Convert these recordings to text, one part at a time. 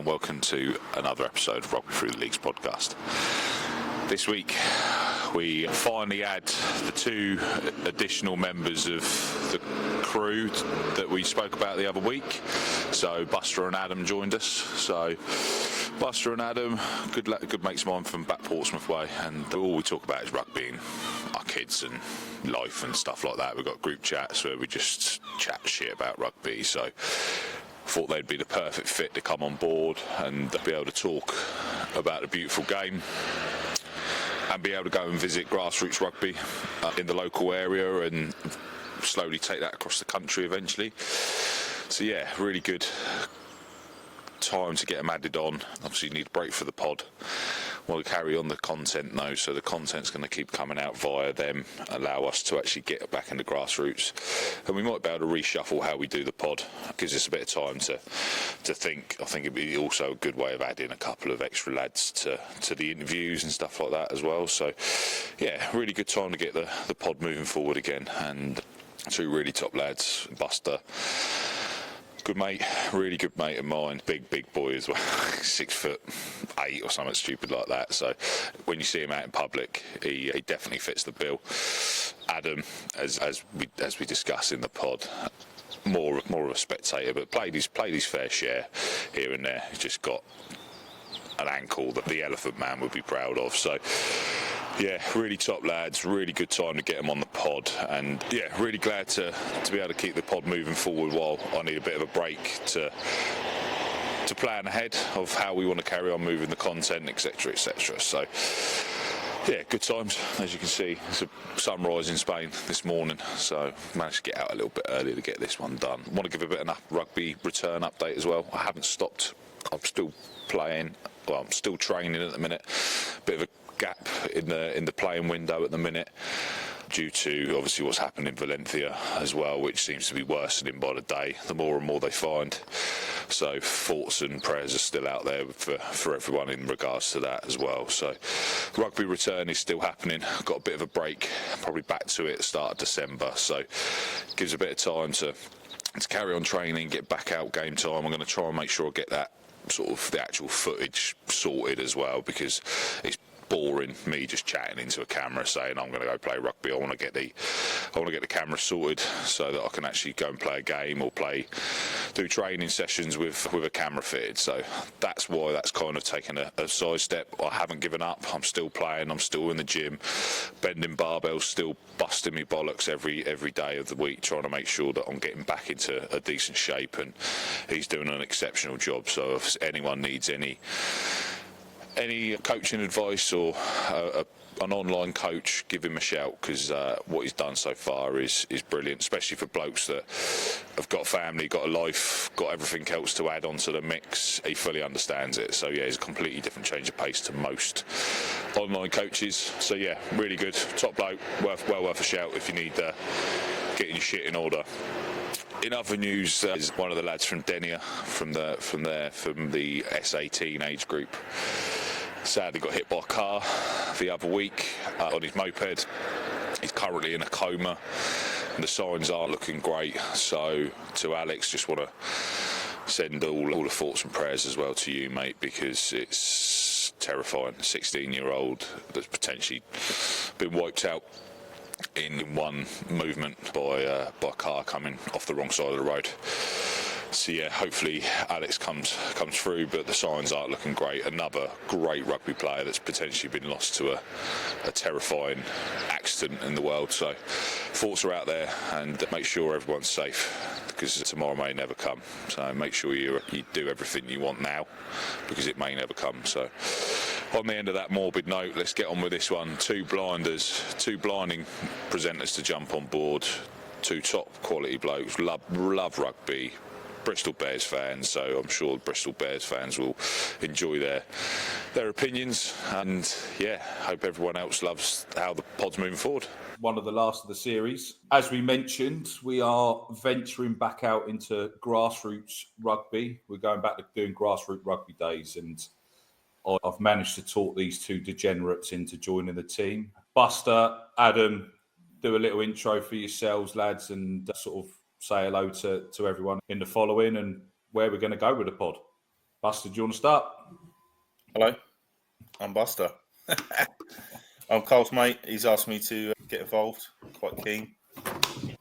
welcome to another episode of Rugby Through The League's podcast. This week we finally add the two additional members of the crew that we spoke about the other week. So Buster and Adam joined us. So Buster and Adam, good mates of mine from back Portsmouth way, and all we talk about is rugby and our kids and life and stuff like that. We've got group chats where we just chat shit about rugby, so thought they'd be the perfect fit to come on board and be able to talk about the beautiful game and be able to go and visit grassroots rugby in the local area and slowly take that across the country eventually. So yeah, really good time to get them added on. Obviously you need a break for the pod. We'll carry on the content though, so the content's going to keep coming out via them, allow us to actually get back into grassroots, and we might be able to reshuffle how we do the pod. Gives us a bit of time to think. I think it'd be also a good way of adding a couple of extra lads to the interviews and stuff like that as well. So yeah, really good time to get the pod moving forward again, and two really top lads, Buster, good mate, really good mate of mine, big boy as well, 6'8" or something stupid like that. So when you see him out in public, he definitely fits the bill. Adam, as we discuss in the pod, more of a spectator, but played his fair share here and there. He's just got an ankle that the Elephant Man would be proud of. So yeah, really top lads, really good time to get them on the pod, and yeah, really glad to be able to keep the pod moving forward while I need a bit of a break to plan ahead of how we want to carry on moving the content, etc, etc. So yeah, good times. As you can see, it's a sunrise in Spain this morning, so managed to get out a little bit early to get this one done. I want to give a bit of a rugby return update as well. I haven't stopped. I'm still playing. Well, I'm still training at the minute. Bit of a gap in the playing window at the minute due to obviously what's happened in Valencia as well, which seems to be worsening by the day, the more and more they find. So thoughts and prayers are still out there for everyone in regards to that as well. So rugby return is still happening. Got a bit of a break, probably back to it at the start of December, so gives a bit of time to carry on training, get back out game time. I'm going to try and make sure I get that sort of the actual footage sorted as well, because it's boring me just chatting into a camera saying I'm going to go play rugby. I want to get the camera sorted so that I can actually go and play a game or do training sessions with a camera fitted. So that's why that's kind of taken a side step. I haven't given up. I'm still playing. I'm still in the gym, bending barbells, still busting me bollocks every day of the week, trying to make sure that I'm getting back into a decent shape, and he's doing an exceptional job. So if anyone needs any coaching advice or an online coach, give him a shout, because what he's done so far is brilliant, especially for blokes that have got family, got a life, got everything else to add on to the mix. He fully understands it. So yeah, it's a completely different change of pace to most online coaches. So yeah, really good, top bloke, well worth a shout if you need getting your shit in order. In other news, is one of the lads from Denia, from the S18 age group, sadly got hit by a car the other week on his moped. He's currently in a coma and the signs aren't looking great. So to Alex, just want to send all the thoughts and prayers as well to you, mate, because it's terrifying. A 16-year-old that's potentially been wiped out in one movement by a car coming off the wrong side of the road. So yeah, hopefully Alex comes through, but the signs aren't looking great. Another great rugby player that's potentially been lost to a terrifying accident in the world. So thoughts are out there, and make sure everyone's safe, because tomorrow may never come. So make sure you do everything you want now, because it may never come. So on the end of that morbid note, let's get on with this one. Two blinding presenters to jump on board. Two top quality blokes, love rugby, Bristol Bears fans, so I'm sure Bristol Bears fans will enjoy their opinions, and yeah, hope everyone else loves how the pod's moving forward. One of the last of the series. As we mentioned, we are venturing back out into grassroots rugby. We're going back to doing grassroots rugby days, and I've managed to talk these two degenerates into joining the team. Buster, Adam, do a little intro for yourselves, lads, and sort of say hello to everyone in the following and where we're going to go with the pod. Buster, do you want to start? Hello, I'm Buster. I'm Carl's mate. He's asked me to get involved. Quite keen.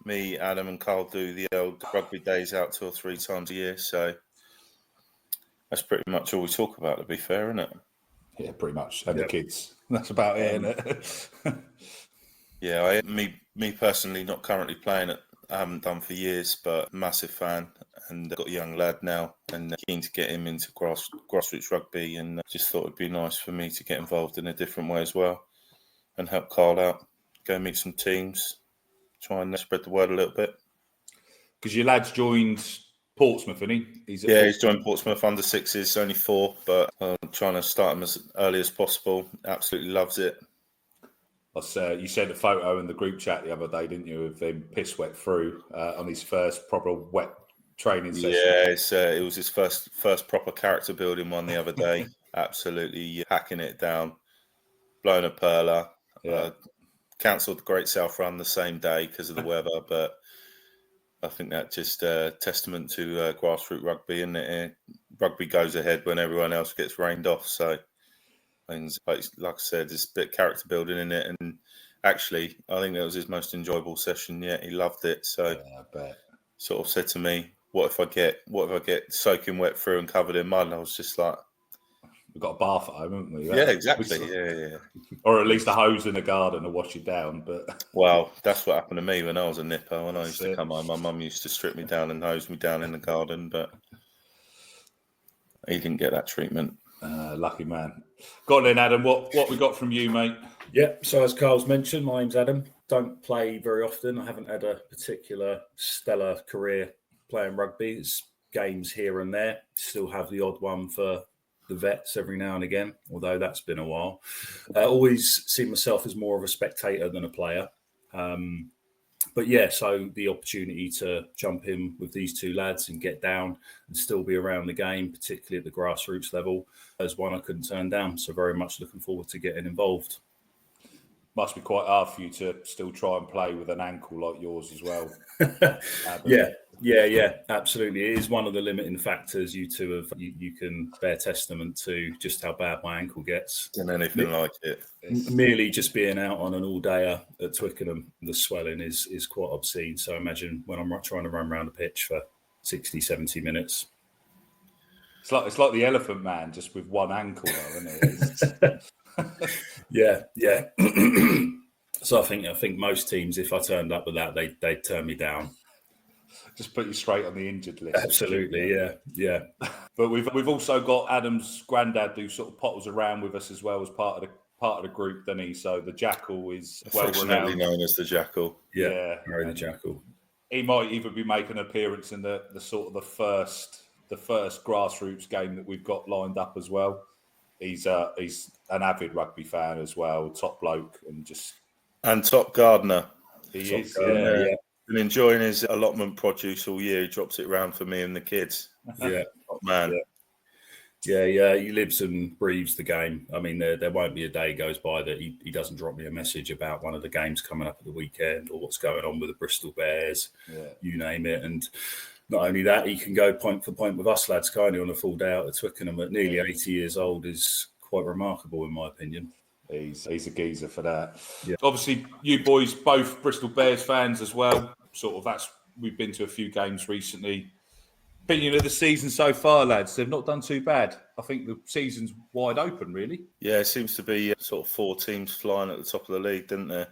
Me, Adam, and Carl do the old rugby days out 2 or 3 times a year. So that's pretty much all we talk about. To be fair, isn't it? Yeah, pretty much. And the kids. That's about it, isn't it? Yeah, me personally, not currently playing it. I haven't done for years, but massive fan, and got a young lad now, and keen to get him into grassroots rugby, and just thought it'd be nice for me to get involved in a different way as well, and help Carl out, go meet some teams, try and spread the word a little bit. Because your lad's joined Portsmouth, isn't he? He's joined Portsmouth under 6s, only 4, but I'm trying to start him as early as possible. Absolutely loves it. You sent a photo in the group chat the other day, didn't you, of him piss wet through on his first proper wet training session? Yeah, it was his first proper character building one the other day. Absolutely hacking it down, blowing a perler. Yeah. Cancelled the Great South Run the same day because of the weather, but I think that just testament to grassroots rugby, and rugby goes ahead when everyone else gets rained off. So things like I said, there's a bit of character building in it, and actually, I think that was his most enjoyable session yet. He loved it. So I bet. Sort of said to me, "What if I get soaking wet through and covered in mud?" And I was just like, "We've got a bath at home, haven't we?" Yeah, exactly. Yeah. Or at least a hose in the garden to wash you down. But well, that's what happened to me when I was a nipper. When I used to come home, my mum used to strip me down and hose me down in the garden, but he didn't get that treatment. Lucky man. Go on then, Adam. What we got from you, mate? Yeah, so as Carl's mentioned, my name's Adam. Don't play very often. I haven't had a particular stellar career playing rugby. It's games here and there. Still have the odd one for the vets every now and again, although that's been a while. I always see myself as more of a spectator than a player. But yeah, so the opportunity to jump in with these 2 lads and get down and still be around the game, particularly at the grassroots level, is one I couldn't turn down. So very much looking forward to getting involved. Must be quite hard for you to still try and play with an ankle like yours as well. Yeah, absolutely. It is one of the limiting factors. You two have you can bear testament to just how bad my ankle gets. And anything like it. Merely just being out on an all-dayer at Twickenham, the swelling is quite obscene. So imagine when I'm trying to run around the pitch for 60, 70 minutes. It's like the Elephant Man, just with one ankle, though, isn't it? Yeah. So I think most teams, if I turned up with that, they'd turn me down. Just put you straight on the injured list. Absolutely, yeah. But we've also got Adam's granddad who sort of pottles around with us as well as part of the group, doesn't he? So the Jackal is well renowned, known as the Jackal. Yeah, the Jackal. He might even be making an appearance in the sort of the first grassroots game that we've got lined up as well. He's an avid rugby fan as well, top bloke, and top gardener. He is. Been enjoying his allotment produce all year. He drops it around for me and the kids. Yeah, top man. Yeah. He lives and breathes the game. I mean, there won't be a day goes by that he doesn't drop me a message about one of the games coming up at the weekend or what's going on with the Bristol Bears. Yeah. You name it. And not only that, he can go point for point with us lads, kind of on a full day out at Twickenham at nearly 80 years old is quite remarkable, in my opinion. He's a geezer for that. Yeah. Obviously, you boys both Bristol Bears fans as well. We've been to a few games recently. Opinion of the season so far, lads? They've not done too bad. I think the season's wide open, really. Yeah, it seems to be sort of 4 teams flying at the top of the league, didn't there?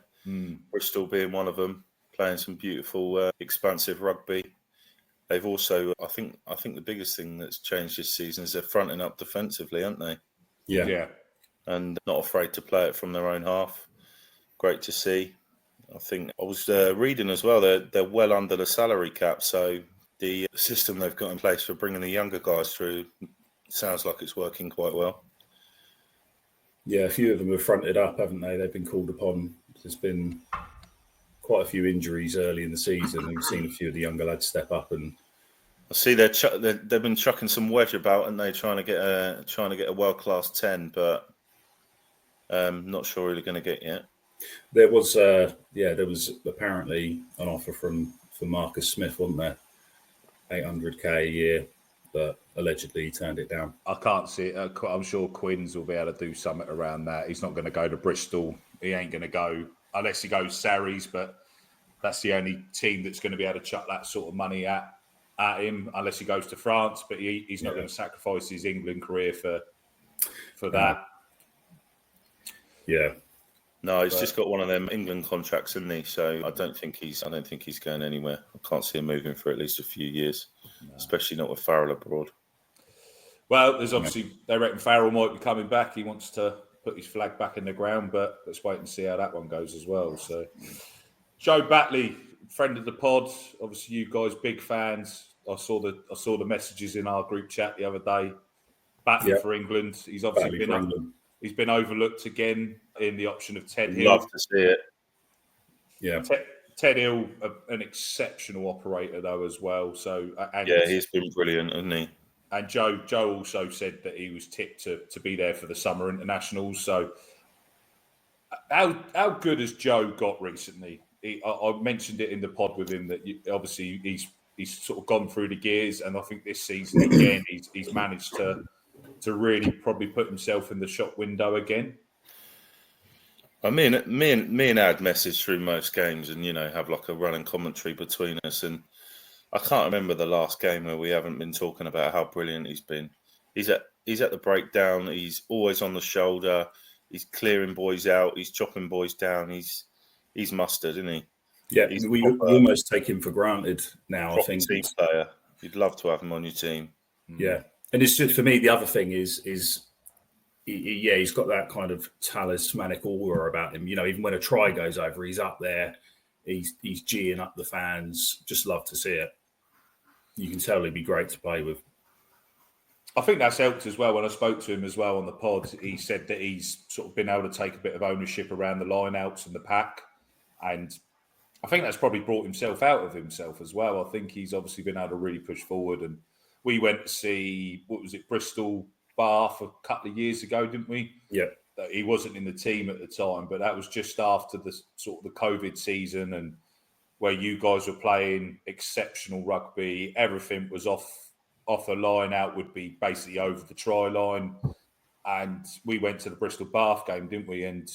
Bristol being one of them, playing some beautiful, expansive rugby. They've also, I think the biggest thing that's changed this season is they're fronting up defensively, aren't they? Yeah. And not afraid to play it from their own half. Great to see. I think I was reading as well, they're well under the salary cap, so the system they've got in place for bringing the younger guys through sounds like it's working quite well. Yeah, a few of them have fronted up, haven't they? They've been called upon. There's been quite a few injuries early in the season. We've seen a few of the younger lads step up, and I see they've been chucking some wedge about, and they're trying to get a world-class 10, but not sure who they're going to get yet. There was apparently an offer for Marcus Smith, wasn't there? 800k a year. but allegedly he turned it down. I can't see it. I'm sure Quins will be able to do something around that. He's not going to go to Bristol. He ain't going to go unless he goes Sarries, but that's the only team that's going to be able to chuck that sort of money at him, unless he goes to France. But he's not going to sacrifice his England career for that. Yeah. No, he's just got one of them England contracts, isn't he? So I don't think he's going anywhere. I can't see him moving for at least a few years, especially not with Farrell abroad. Well, there's obviously, they reckon Farrell might be coming back. He wants to put his flag back in the ground, but let's wait and see how that one goes as well. So, Joe Batley, friend of the pod. Obviously, you guys big fans. I saw the messages in our group chat the other day. Batley for England. He's obviously he's been overlooked again in the option of Ted Hill. Love to see it. Yeah, Ted Hill, an exceptional operator though as well. So he's been brilliant, hasn't he? And Joe also said that he was tipped to be there for the summer internationals. So how good has Joe got recently? I mentioned it in the pod with him that obviously he's sort of gone through the gears, and I think this season again he's managed to really probably put himself in the shop window again. I mean, me and Ad message through most games, and have like a running commentary between us. And I can't remember the last game where we haven't been talking about how brilliant he's been. He's at the breakdown. He's always on the shoulder. He's clearing boys out. He's chopping boys down. He's mustard, isn't he? Yeah, we almost take him for granted now. I think team player. You'd love to have him on your team. Yeah, and it's just for me. The other thing is he's got that kind of talismanic aura about him. Even when a try goes over, he's up there. He's geeing up the fans. Just love to see it. You can tell he'd be great to play with. I think that's helped as well. When I spoke to him as well on the pod, he said that he's sort of been able to take a bit of ownership around the line-outs and the pack. And I think that's probably brought himself out of himself as well. I think he's obviously been able to really push forward. And we went to see, Bristol Bath a couple of years ago, didn't we? Yeah. He wasn't in the team at the time, but that was just after the sort of the COVID season, and where you guys were playing exceptional rugby. Everything was off a line out, would be basically over the try line. And we went to the Bristol Bath game, didn't we? And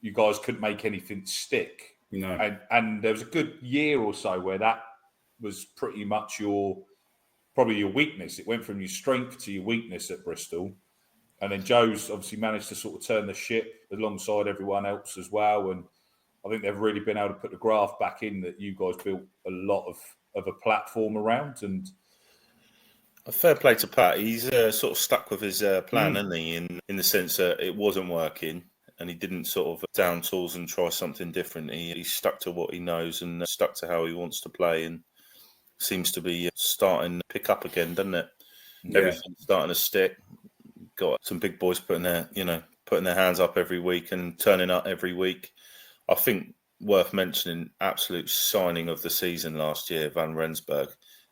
you guys couldn't make anything stick. No. And there was a good year or so where that was pretty much probably your weakness. It went from your strength to your weakness at Bristol. And then Joe's obviously managed to sort of turn the ship alongside everyone else as well. And I think they've really been able to put the graft back in that you guys built a lot of a platform around. And a fair play to Pat. He's sort of stuck with his plan, isn't he? In the sense that it wasn't working, and he didn't sort of down tools and try something different. He stuck to what he knows and stuck to how he wants to play, and seems to be starting to pick up again, doesn't it? Yeah. Everything's starting to stick. Got some big boys putting their hands up every week and turning up every week. I think worth mentioning, absolute signing of the season last year, Van Rensburg.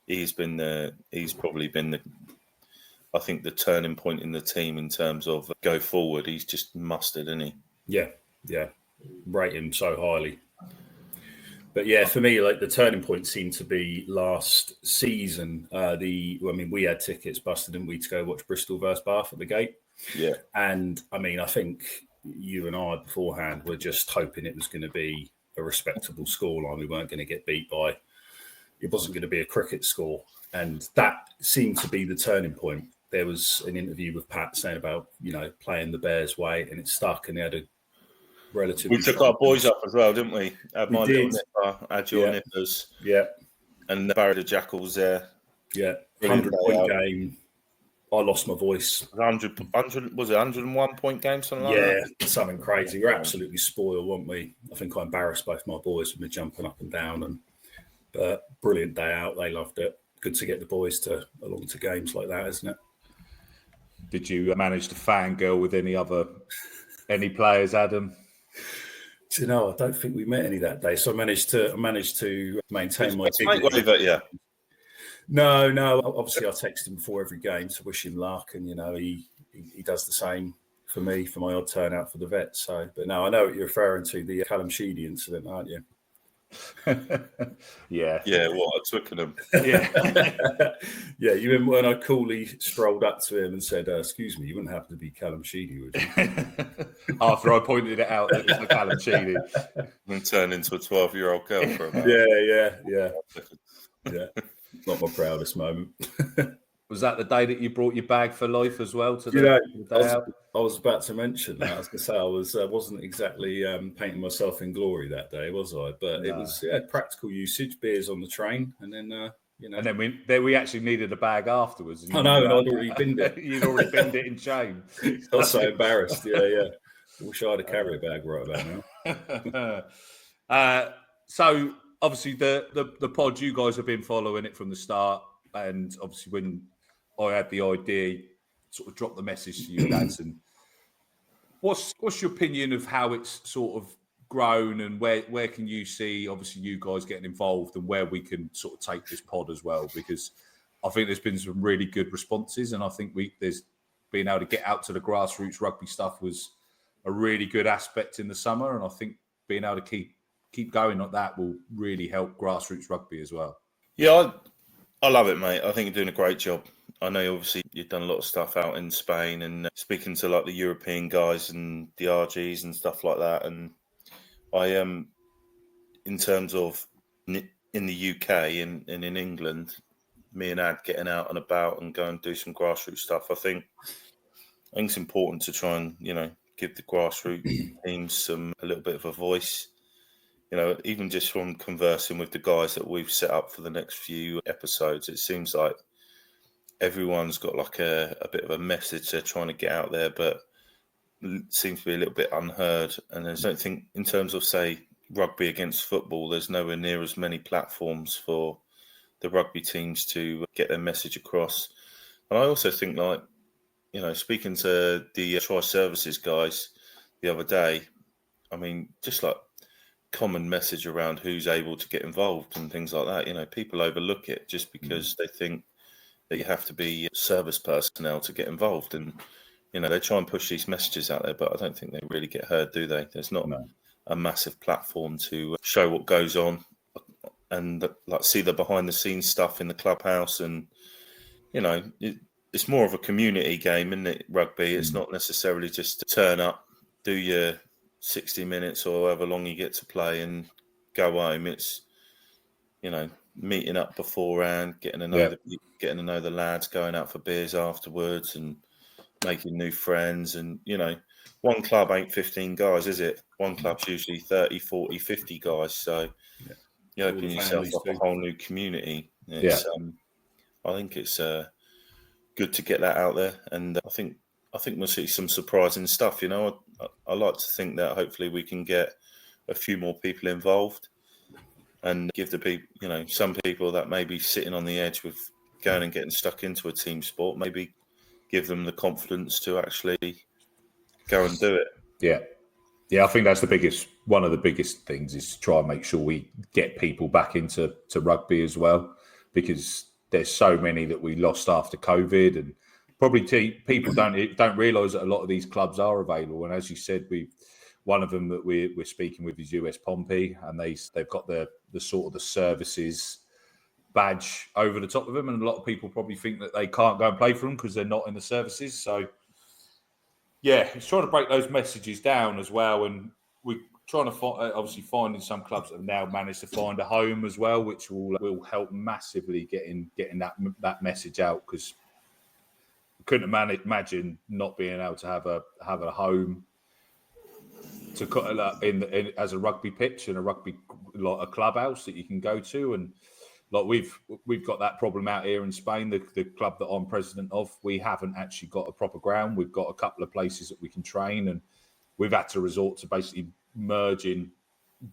He's probably been the turning point in the team in terms of go forward. He's just mustard, isn't he? Yeah. Rate him so highly. But yeah, for me, like the turning point seemed to be last season. We had tickets busted, didn't we, to go watch Bristol versus Bath at the gate? Yeah. And I think you and I beforehand were just hoping it was going to be a respectable scoreline. We weren't going to get beat by. It wasn't going to be a cricket score, and that seemed to be the turning point. There was an interview with Pat saying about playing the Bears' way, and it stuck, and they had a relatively. We took our boys up as well, didn't we? Had my did. little nipper, had your nippers, and Barry the Jackals there. Yeah, 100-point game. I lost my voice. 100 was it 101-point game, something like that? Yeah, something crazy. We're absolutely spoiled, weren't we? I think I embarrassed both my boys with me jumping up and down, but brilliant day out. They loved it. Good to get the boys along to games like that, isn't it? Did you manage to fangirl with any players, Adam? Do you know, I don't think we met any that day. So I managed to maintain my dignity. Yeah. No. Obviously, I text him before every game to wish him luck, and he does the same for me for my odd turnout for the Vets. So, but no, I know what you're referring to, the Callum Sheedy incident, aren't you? Yeah. Yeah, what at Twickenham? Yeah. Yeah, you remember when I coolly strolled up to him and said, "Excuse me, you wouldn't happen to be Callum Sheedy, would you?" After I pointed it out that it was the Callum Sheedy. And turned into a 12-year-old girl for about Yeah. Not my proudest moment. Was that the day that you brought your bag for life as well to You know, the day out? I was about to mention that. I was going to say I wasn't exactly painting myself in glory that day, was I? But it was practical usage, beers on the train, and then And then we actually needed a bag afterwards. I know, and I'd already binned it. You'd already binned it in shame. I was so embarrassed. Yeah. Wish I had a carrier bag right about now. So obviously the pod, you guys have been following it from the start, and obviously when I had the idea, sort of dropped the message to you lads. And what's your opinion of how it's sort of grown, and where can you see obviously you guys getting involved, and where we can sort of take this pod as well? Because I think there's been some really good responses, and I think there's being able to get out to the grassroots rugby stuff was a really good aspect in the summer, and I think being able to keep going like that will really help grassroots rugby as well. Yeah, I love it, mate. I think you're doing a great job. I know obviously you've done a lot of stuff out in Spain and speaking to like the European guys and the RGs and stuff like that. And I am, in terms of in the UK and in England, me and Ad getting out and about and go and do some grassroots stuff. I think it's important to try and, give the grassroots teams a little bit of a voice. Even just from conversing with the guys that we've set up for the next few episodes, it seems like everyone's got like a bit of a message they're trying to get out there, but seems to be a little bit unheard. And I don't think, in terms of, say, rugby against football, there's nowhere near as many platforms for the rugby teams to get their message across. And I also think, like, speaking to the Tri-Services guys the other day, I mean, just like common message around who's able to get involved and things like that. People overlook it just because they think that you have to be service personnel to get involved. And, they try and push these messages out there, but I don't think they really get heard, do they? There's not a massive platform to show what goes on and like see the behind the scenes stuff in the clubhouse. And, it's more of a community game, isn't it, rugby? It's not necessarily just to turn up, do your 60 minutes or however long you get to play and go home. It's, meeting up beforehand, getting to know the lads, going out for beers afterwards and making new friends. And, one club ain't 15 guys, is it? One club's usually 30, 40, 50 guys. So you open yourself up a whole new community. I think it's good to get that out there. And I think we'll see some surprising stuff. I like to think that hopefully we can get a few more people involved and give the people, some people that may be sitting on the edge with going and getting stuck into a team sport, maybe give them the confidence to actually go and do it. Yeah, I think that's one of the biggest things is to try and make sure we get people back into rugby as well, because there's so many that we lost after COVID, and probably people don't realise that a lot of these clubs are available. And as you said, one of them that we're speaking with is US Pompey, and they've got the sort of the services badge over the top of them, and a lot of people probably think that they can't go and play for them because they're not in the services. So yeah, it's trying to break those messages down as well, and we're trying to obviously finding some clubs that have now managed to find a home as well, which will help massively getting that message out, because I couldn't imagine not being able to have a home to cut in as a rugby pitch and a clubhouse that you can go to. And like we've got that problem out here in Spain. The club that I'm president of, we haven't actually got a proper ground. We've got a couple of places that we can train, and we've had to resort to basically merging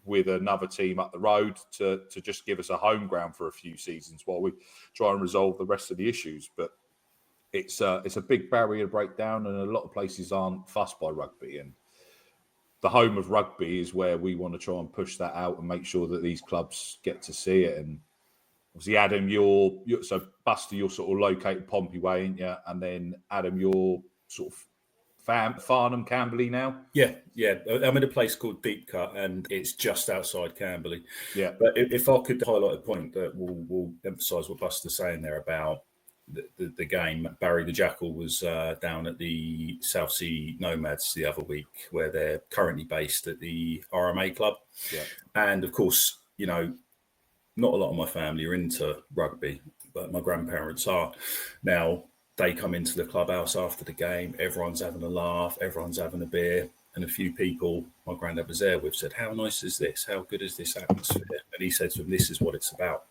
with another team up the road to just give us a home ground for a few seasons while we try and resolve the rest of the issues. But it's a big barrier to break down, and a lot of places aren't fussed by rugby. And the home of rugby is where we want to try and push that out and make sure that these clubs get to see it. And obviously, Adam, so Buster, you're sort of located Pompey way, ain't you? And then Adam, you're sort of Farnham, Camberley now? Yeah. I'm in a place called Deep Cut, and it's just outside Camberley. Yeah. But if I could highlight a point that will emphasise what Buster's saying there about the game, Barry the Jackal was down at the South Sea Nomads the other week, where they're currently based at the RMA club. Yeah. And of course, not a lot of my family are into rugby, but my grandparents are. Now, they come into the clubhouse after the game, everyone's having a laugh, everyone's having a beer. And a few people my granddad was there with said, "How nice is this? How good is this atmosphere?" And he said to them, "This is what it's about."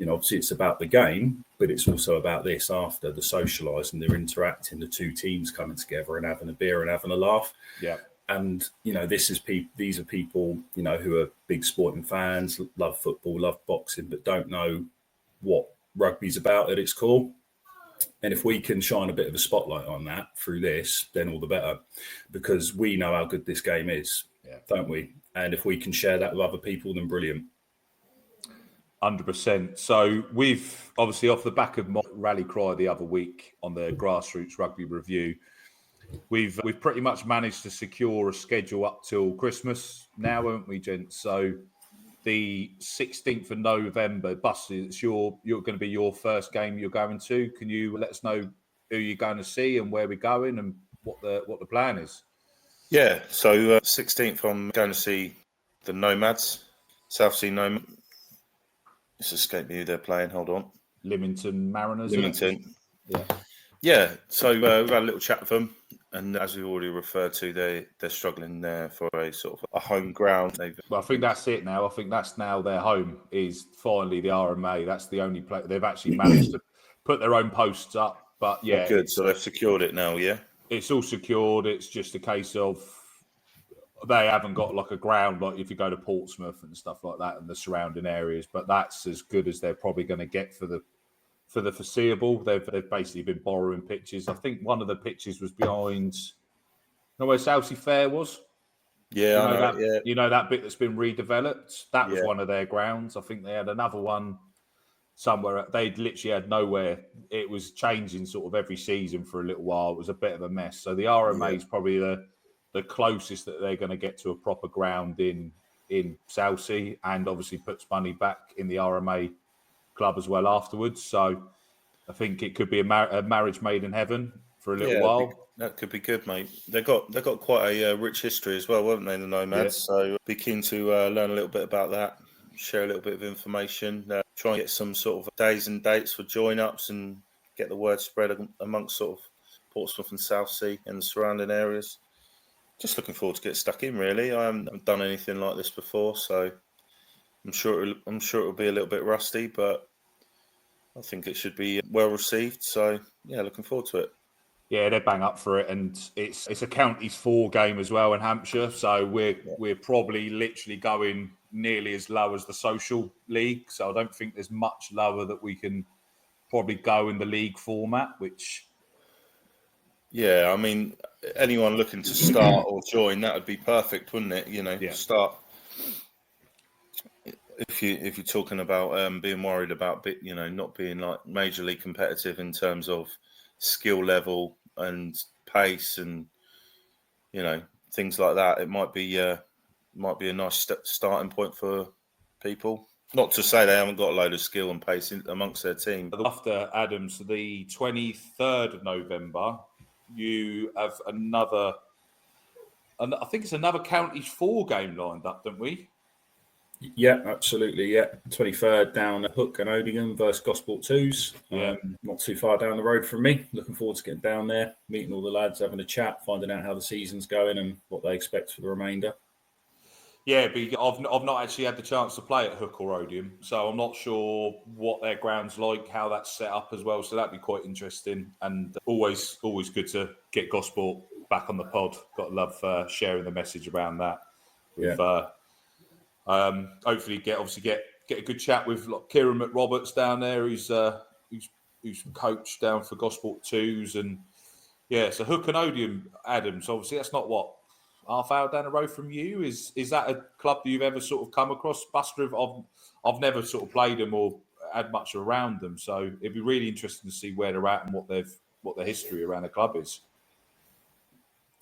Obviously it's about the game, but it's also about this after, the socialising, the interacting, the two teams coming together and having a beer and having a laugh. Yeah. And, these are people, who are big sporting fans, love football, love boxing, but don't know what rugby's about at its core. And if we can shine a bit of a spotlight on that through this, then all the better, because we know how good this game is, don't we? And if we can share that with other people, then brilliant. 100%. So we've obviously, off the back of my rally cry the other week on the Grassroots Rugby Review, we've pretty much managed to secure a schedule up till Christmas now, haven't we, gents? So the 16th of November, Buster, it's you're going to be your first game you're going to. Can you let us know who you're going to see and where we're going and what the plan is? Yeah, so 16th I'm going to see the Nomads, South Sea Nomads. It's escaped me who they're playing. Hold on. Lymington Mariners. Lymington. Yeah. Yeah, so we've had a little chat with them, and as we've already referred to, they're struggling there for a sort of a home ground. Well, I think that's it now. I think that's now their home is finally the RMA. That's the only place they've actually managed to put their own posts up. But yeah, good. So they've secured it now. Yeah, it's all secured. It's just a case of they haven't got like a ground like if you go to Portsmouth and stuff like that and the surrounding areas. But that's as good as they're probably going to get for the foreseeable. They've basically been borrowing pitches. I think one of the pitches was behind, where Southsea Fair was. Yeah, You know that bit that's been redeveloped. That was one of their grounds. I think they had another one somewhere. They'd literally had nowhere. It was changing sort of every season for a little while. It was a bit of a mess. So the RMA is probably the closest that they're going to get to a proper ground in Southsea, and obviously puts money back in the RMA club as well afterwards. So I think it could be a marriage made in heaven for a little while. That could be good, mate. They've got quite a rich history as well, haven't they, the Nomads? Yeah. So be keen to learn a little bit about that, share a little bit of information, try and get some sort of days and dates for join-ups and get the word spread amongst sort of Portsmouth and Southsea and the surrounding areas. Just looking forward to get stuck in, really. I haven't done anything like this before, so I'm sure it'll be a little bit rusty, but I think it should be well received. So yeah, looking forward to it. Yeah, they're bang up for it, and it's a counties 4 game as well in Hampshire. So we're probably literally going nearly as low as the social league. So I don't think there's much lower that we can probably go in the league format. Which, yeah, I mean, anyone looking to start or join, that would be perfect, wouldn't it? Start. If you're talking about being worried about not being like majorly competitive in terms of skill level and pace and things like that, it might be a nice starting point for people. Not to say they haven't got a load of skill and pace amongst their team. After Adams, the 23rd of November, you have another. I think it's another counties 4 game lined up, don't we? Yeah, absolutely. Yeah, 23rd down at Hook and Odiham versus Gosport 2s. Not too far down the road from me. Looking forward to getting down there, meeting all the lads, having a chat, finding out how the season's going and what they expect for the remainder. Yeah, I've not actually had the chance to play at Hook or Odiham, so I'm not sure what their ground's like, how that's set up as well. So that'd be quite interesting, and always good to get Gosport back on the pod. Got to love sharing the message around that. Hopefully get a good chat with Kieran McRoberts down there, who's coach down for Gosport 2s, and so Hook and Odiham, Adams. Obviously, that's not half hour down the road from you. Is that a club that you've ever sort of come across, Buster? I've never sort of played them or had much around them, so it'd be really interesting to see where they're at and what their history around the club is.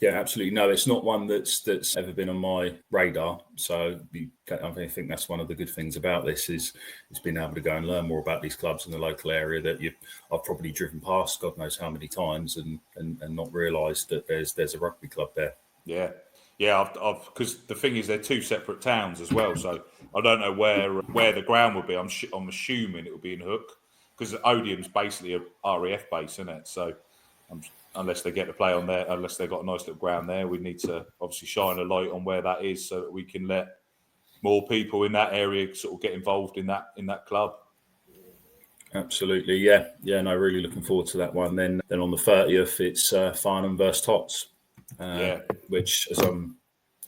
Yeah, absolutely. No, it's not one that's ever been on my radar. So I think that's one of the good things about this is being able to go and learn more about these clubs in the local area that I've probably driven past God knows how many times and not realised that there's a rugby club there. Yeah. I've because the thing is they're two separate towns as well. So I don't know where the ground would be. I'm assuming it would be in Hook because Odiham's basically a RAF base, isn't it? So unless they get to play on there, unless they've got a nice little ground there, we need to obviously shine a light on where that is so that we can let more people in that area sort of get involved in that club. Absolutely, yeah. No, really looking forward to that one. Then on the 30th, it's Farnham versus Tots, which,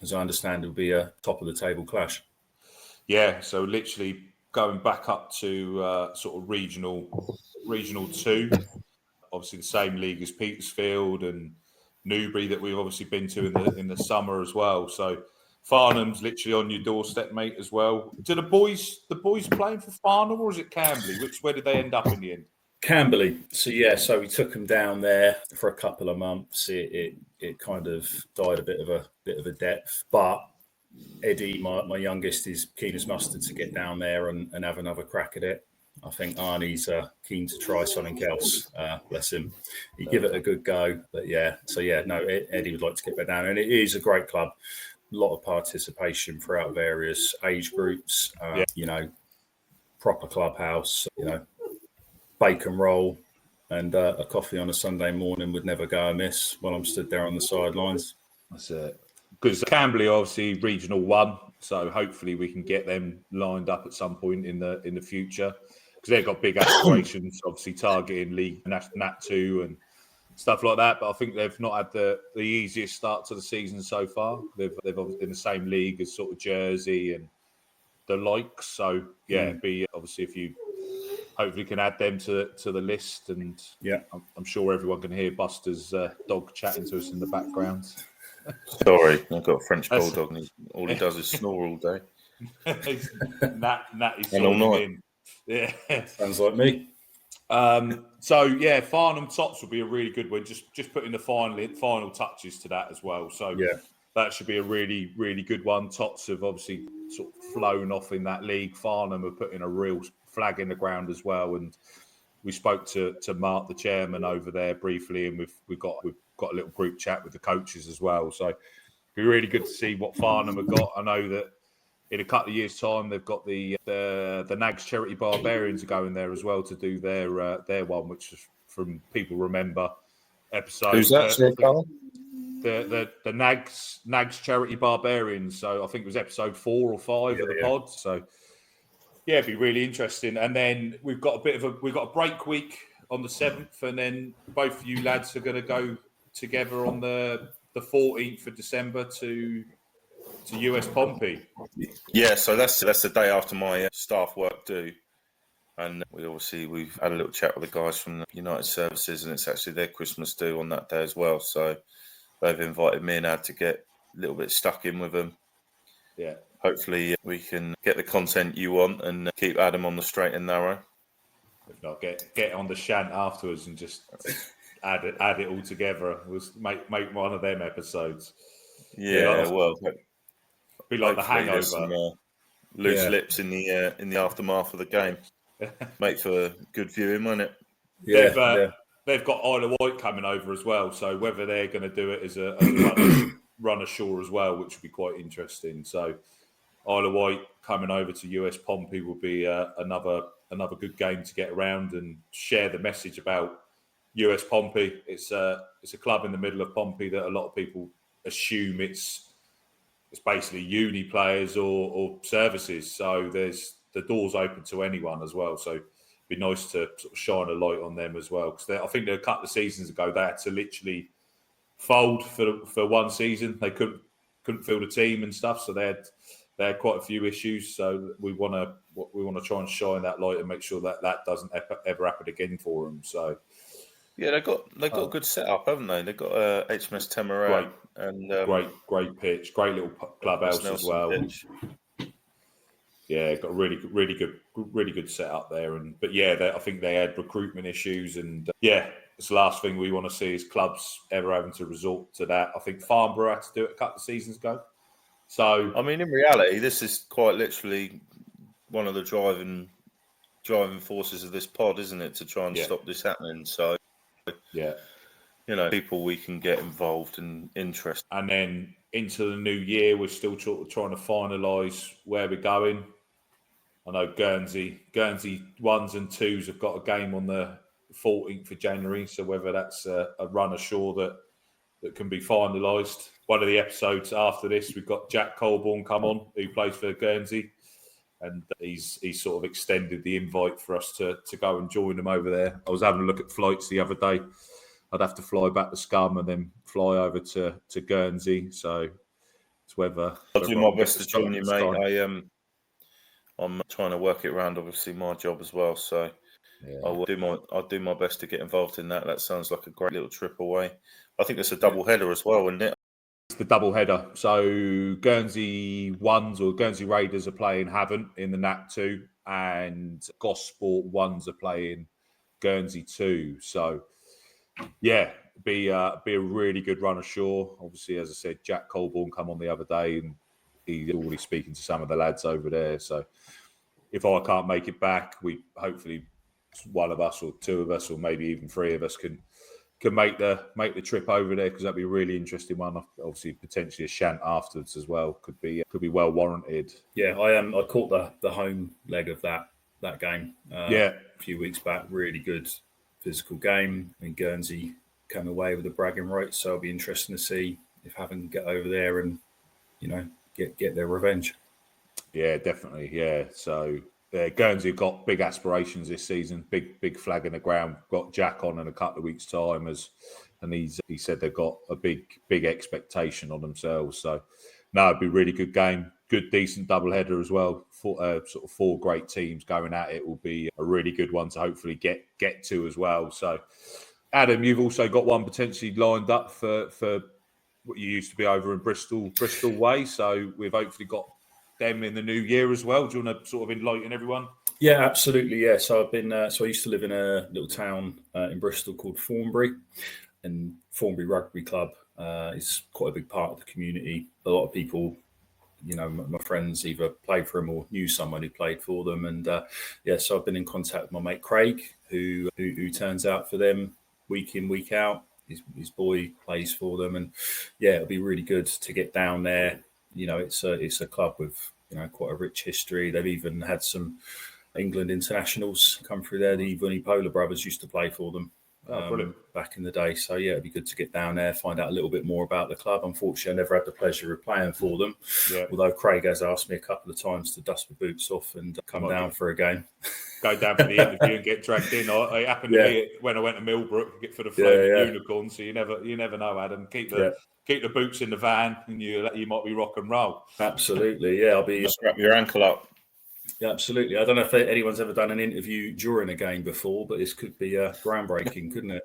as I understand, will be a top of the table clash. Yeah, so literally going back up to sort of regional 2. Obviously, the same league as Petersfield and Newbury that we've obviously been to in the summer as well. So Farnham's literally on your doorstep, mate, as well. Do the boys playing for Farnham or is it Camberley? Where did they end up in the end? Camberley. So we took them down there for a couple of months. It kind of died a bit of a depth, but Eddie, my youngest, is keen as mustard to get down there and have another crack at it. I think Arnie's keen to try something else. Bless him. He'd give it a good go. But Eddie would like to get back down. And it is a great club. A lot of participation throughout various age groups. Proper clubhouse, bacon roll and a coffee on a Sunday morning would never go amiss while I'm stood there on the sidelines. That's it. Because Camberley obviously regional 1. So hopefully we can get them lined up at some point in the future. Because they've got big aspirations, obviously targeting League Nat 2 and stuff like that. But I think they've not had the easiest start to the season so far. They've obviously in the same league as sort of Jersey and the likes. So it'd be obviously if you hopefully can add them to the list. And I'm sure everyone can hear Buster's dog chatting to us in the background. Sorry, I've got a French bulldog and all he does is snore all day. Nat is and all night. in. Yeah, sounds like me. Farnham Tots will be a really good one. Just putting the final touches to that as well. So that should be a really, really good one. Tots have obviously sort of flown off in that league. Farnham have put in a real flag in the ground as well. And we spoke to Mark, the chairman, over there briefly, and we've got a little group chat with the coaches as well. So it'd be really good to see what Farnham have got. I know that in a couple of years' time, they've got the Nags Charity Barbarians are going there as well to do their one, which is from people remember episode. Who's that? The Nags Charity Barbarians. So I think it was episode 4 or 5 of the pod. So it'd be really interesting. And then we've got a break week on the 7th, and then both of you lads are going to go together on the 14th of December to US Pompey. Yeah, so that's the day after my staff work due, and we've had a little chat with the guys from the United Services, and it's actually their Christmas due on that day as well. So they've invited me and Ad to get a little bit stuck in with them. Yeah, hopefully we can get the content you want and keep Adam on the straight and narrow. If not, get on the shant afterwards and just add it all together. We'll make one of them episodes. Yeah, be like the Hangover. Some, loose lips in the aftermath of the game. Make for good viewing, won't it? Yeah, they've got Isle of Wight coming over as well. So whether they're going to do it as a run ashore as well, which would be quite interesting. So Isle of Wight coming over to US Pompey will be another good game to get around and share the message about US Pompey. It's a club in the middle of Pompey that a lot of people assume it's basically uni players or services. So there's the door's open to anyone as well. So it'd be nice to sort of shine a light on them as well. Because I think a couple of seasons ago they had to literally fold for one season. They couldn't fill the team and stuff. So they had quite a few issues. So we want to try and shine that light and make sure that doesn't ever happen again for them. So. Yeah, they've got a good setup, haven't they? They've got HMS Temaram and great pitch, great little clubhouse as well. Pitch. Yeah, got a really good setup there. I think they had recruitment issues, and it's the last thing we want to see is clubs ever having to resort to that. I think Farnborough had to do it a couple of seasons ago. So, I mean, in reality, this is quite literally one of the driving forces of this pod, isn't it, to try and stop this happening? So, yeah. People we can get involved and interested. And then into the new year, we're still trying to finalise where we're going. I know Guernsey 1s and 2s have got a game on the 14th of January. So whether that's a run ashore that can be finalised. One of the episodes after this, we've got Jack Colborne come on, who plays for Guernsey. And he's sort of extended the invite for us to go and join him over there. I was having a look at flights the other day. I'd have to fly back to Scum and then fly over to Guernsey. So it's whether I'll do my best to join you, mate. I'm trying to work it around, obviously, my job as well. So I'll do my best to get involved in that. That sounds like a great little trip away. I think it's a double header as well, isn't it? It's the double header. So Guernsey 1s or Guernsey Raiders are playing Havant in the Nat 2, and Gosport 1s are playing Guernsey 2. So yeah, be a really good run ashore. Obviously, as I said, Jack Colborne come on the other day, and he's already speaking to some of the lads over there. So if I can't make it back, we hopefully one of us or two of us or maybe even three of us can make the trip over there, because that'd be a really interesting one. Obviously, potentially a shant afterwards as well could be well warranted. Yeah, I caught the home leg of that game. A few weeks back. Really good physical game. I mean, Guernsey came away with a bragging right, so it'll be interesting to see if Havant can get over there and get their revenge. Yeah, definitely. Yeah, so Guernsey have got big aspirations this season. Big flag in the ground. Got Jack on in a couple of weeks' time, and he said they've got a big expectation on themselves. So no, it'd be a really good game. Good, decent doubleheader as well. Sort of four great teams going at it will be a really good one to hopefully get to as well. So, Adam, you've also got one potentially lined up for what you used to be over in Bristol way. So we've hopefully got them in the new year as well. Do you want to sort of enlighten everyone? Yeah, absolutely. Yeah, so I've been. So I used to live in a little town in Bristol called Thornbury, and Thornbury Rugby Club is quite a big part of the community. A lot of people, my friends either played for them or knew someone who played for them, and so I've been in contact with my mate Craig, who turns out for them week in, week out. His boy plays for them, and it'll be really good to get down there. It's a club with quite a rich history. They've even had some England internationals come through there. The Vunipola brothers used to play for them back in the day. So it'd be good to get down there, find out a little bit more about the club. Unfortunately, I never had the pleasure of playing for them. Yeah. Although Craig has asked me a couple of times to dust my boots off and come down for a game. Go down for the interview and get dragged in. It happened to me when I went to Millbrook for the Floating Unicorn. So you never know, Adam. Keep the boots in the van, and you might be rock and roll. Absolutely, yeah. I'll be strap your ankle up. Yeah, absolutely. I don't know if anyone's ever done an interview during a game before, but this could be groundbreaking, couldn't it?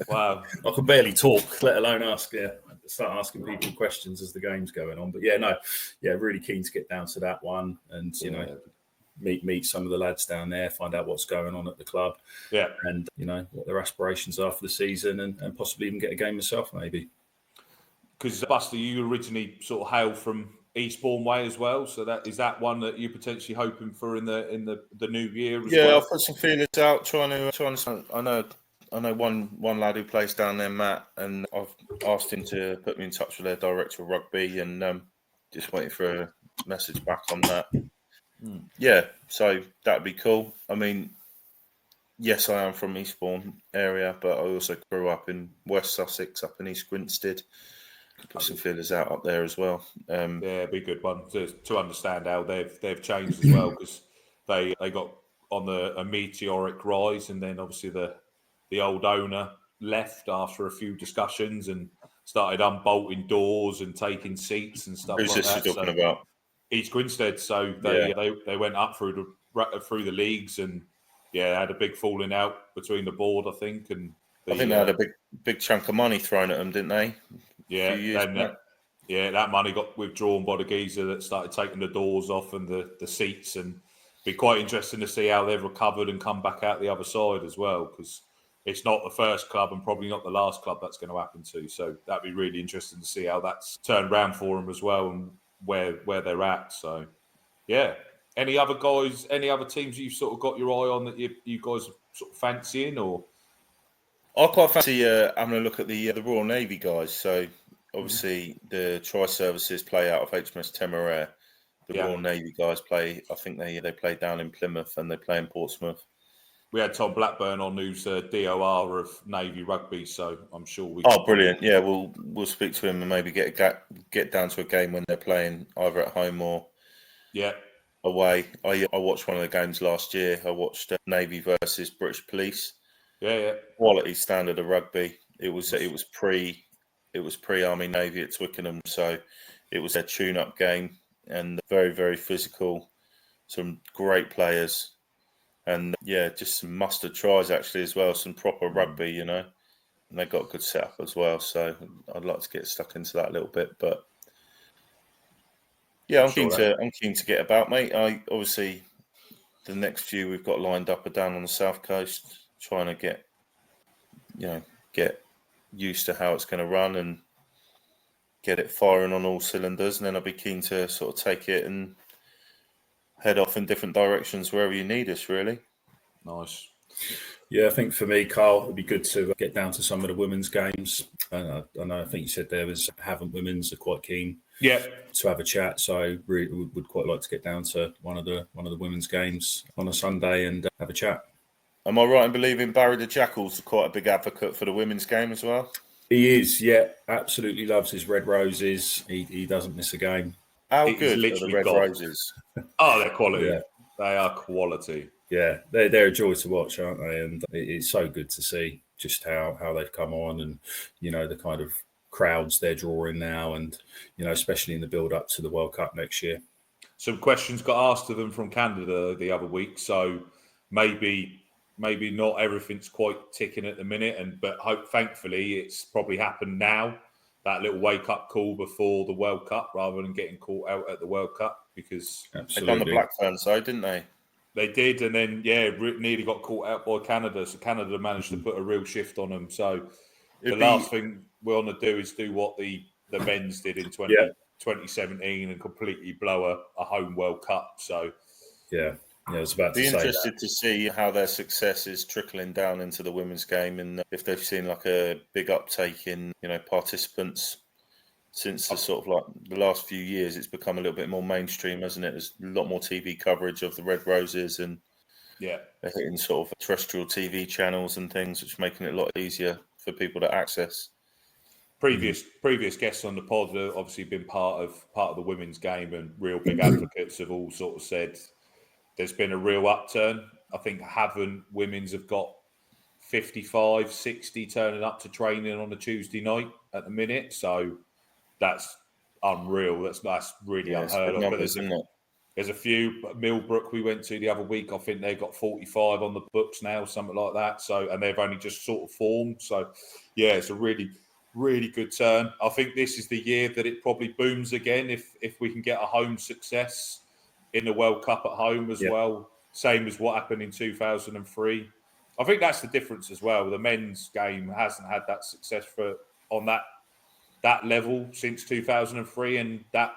Wow. I could barely talk, let alone start asking people questions as the game's going on. But really keen to get down to that one and, meet some of the lads down there, find out what's going on at the club. Yeah. And, what their aspirations are for the season and possibly even get a game myself, maybe. Because, Buster, you originally sort of hail from Eastbourne way as well, so is that one that you're potentially hoping for in the new year as well? Yeah, I've put some feelers out trying to. I know one lad who plays down there, Matt, and I've asked him to put me in touch with their director of rugby, and just waiting for a message back on that. Yeah, so that'd be cool. I mean, yes, I am from Eastbourne area, but I also grew up in West Sussex, up in East Grinstead. Put some feelers out up there as well. It'd be a good one to understand how they've changed as well, because they got on a meteoric rise, and then obviously the old owner left after a few discussions and started unbolting doors and taking seats and stuff. Who's like this that. you're talking about? East Grinstead. So they went up through the leagues, and had a big falling out between the board, I think, and I think they had a big chunk of money thrown at them, didn't they? That money got withdrawn by the geezer that started taking the doors off and the seats, and be quite interesting to see how they've recovered and come back out the other side as well, because it's not the first club and probably not the last club that's going to happen to. So that'd be really interesting to see how that's turned around for them as well and where they're at. So, yeah. Any other guys, any other teams you've sort of got your eye on that you guys are sort of fancying or? I quite fancy having a look at the Royal Navy guys. So obviously the tri-services play out of HMS Temeraire. The Royal Navy guys play. I think they play down in Plymouth and they play in Portsmouth. We had Tom Blackburn on, who's DOR of Navy Rugby, so I'm sure we. Oh, brilliant! Yeah, we'll speak to him and maybe get down to a game when they're playing either at home or away. I watched one of the games last year. I watched Navy versus British Police. Yeah. Quality standard of rugby. It was pre Army Navy at Twickenham, so it was a tune-up game and very, very physical. Some great players. And just some mustard tries actually as well, some proper rugby, and they got a good setup as well. So I'd like to get stuck into that a little bit, but I'm keen to get about, mate. I obviously the next few we've got lined up are down on the south coast, trying to get used to how it's going to run and get it firing on all cylinders, and then I'll be keen to sort of take it and head off in different directions wherever you need us, really. Nice. Yeah, I think for me, Carl, it'd be good to get down to some of the women's games. I think you said there was Havant Women's are quite keen to have a chat. So I really would quite like to get down to one of the women's games on a Sunday and have a chat. Am I right in believing Barry the Jackal's quite a big advocate for the women's game as well? He is, absolutely loves his Red Roses. He doesn't miss a game. How good are the Red Roses? Oh, they're quality. Yeah. They are quality. Yeah, they're a joy to watch, aren't they? And it's so good to see just how they've come on and, the kind of crowds they're drawing now and, especially in the build-up to the World Cup next year. Some questions got asked of them from Canada the other week, so maybe not everything's quite ticking at the minute, but thankfully it's probably happened now, that little wake-up call before the World Cup rather than getting caught out at the World Cup, because They've done the Black Ferns side, didn't they? They did, and then, nearly got caught out by Canada, so Canada managed to put a real shift on them. So last thing we want to do is do what the men's did in 2017 and completely blow a home World Cup. So I was about to say that. Be interested to see how their success is trickling down into the women's game, and if they've seen like a big uptake in participants since the sort of like the last few years. It's become a little bit more mainstream, hasn't it? There's a lot more TV coverage of the Red Roses, and they're hitting sort of terrestrial TV channels and things, which is making it a lot easier for people to access. Previous guests on the pod have obviously been part of the women's game, and real big advocates have all sort of said there's been a real upturn. I think Havant Women's have got 55, 60 turning up to training on a Tuesday night at the minute. So that's unreal. That's really unheard of. But there's a few. Millbrook we went to the other week, I think they've got 45 on the books now, something like that. So, and they've only just sort of formed. So, it's a really, really good turn. I think this is the year that it probably booms again if we can get a home success in the World Cup at home as well. Same as what happened in 2003. I think that's the difference as well. The men's game hasn't had that success on that level since 2003, and that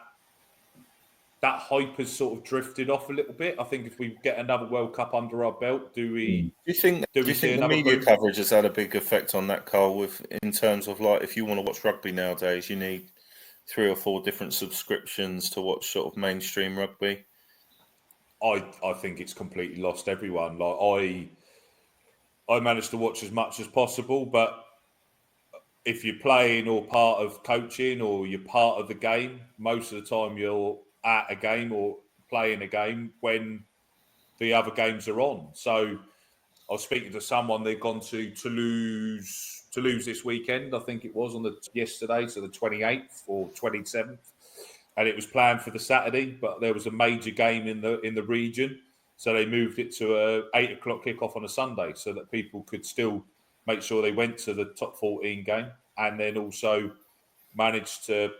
hype has sort of drifted off a little bit. I think if we get another World Cup under our belt, do you think the media coverage has had a big effect on that, Carl? In terms of like, if you want to watch rugby nowadays, you need 3 or 4 different subscriptions to watch sort of mainstream rugby. I think it's completely lost everyone. Like I managed to watch as much as possible, but if you're playing or part of coaching or you're part of the game, most of the time you're at a game or playing a game when the other games are on. So I was speaking to someone, they've gone to Toulouse this weekend, I think it was yesterday, so the 28th or 27th. And it was planned for the Saturday, but there was a major game in the region. So they moved it to a 8 o'clock kickoff on a Sunday so that people could still make sure they went to the top 14 game, and then also managed to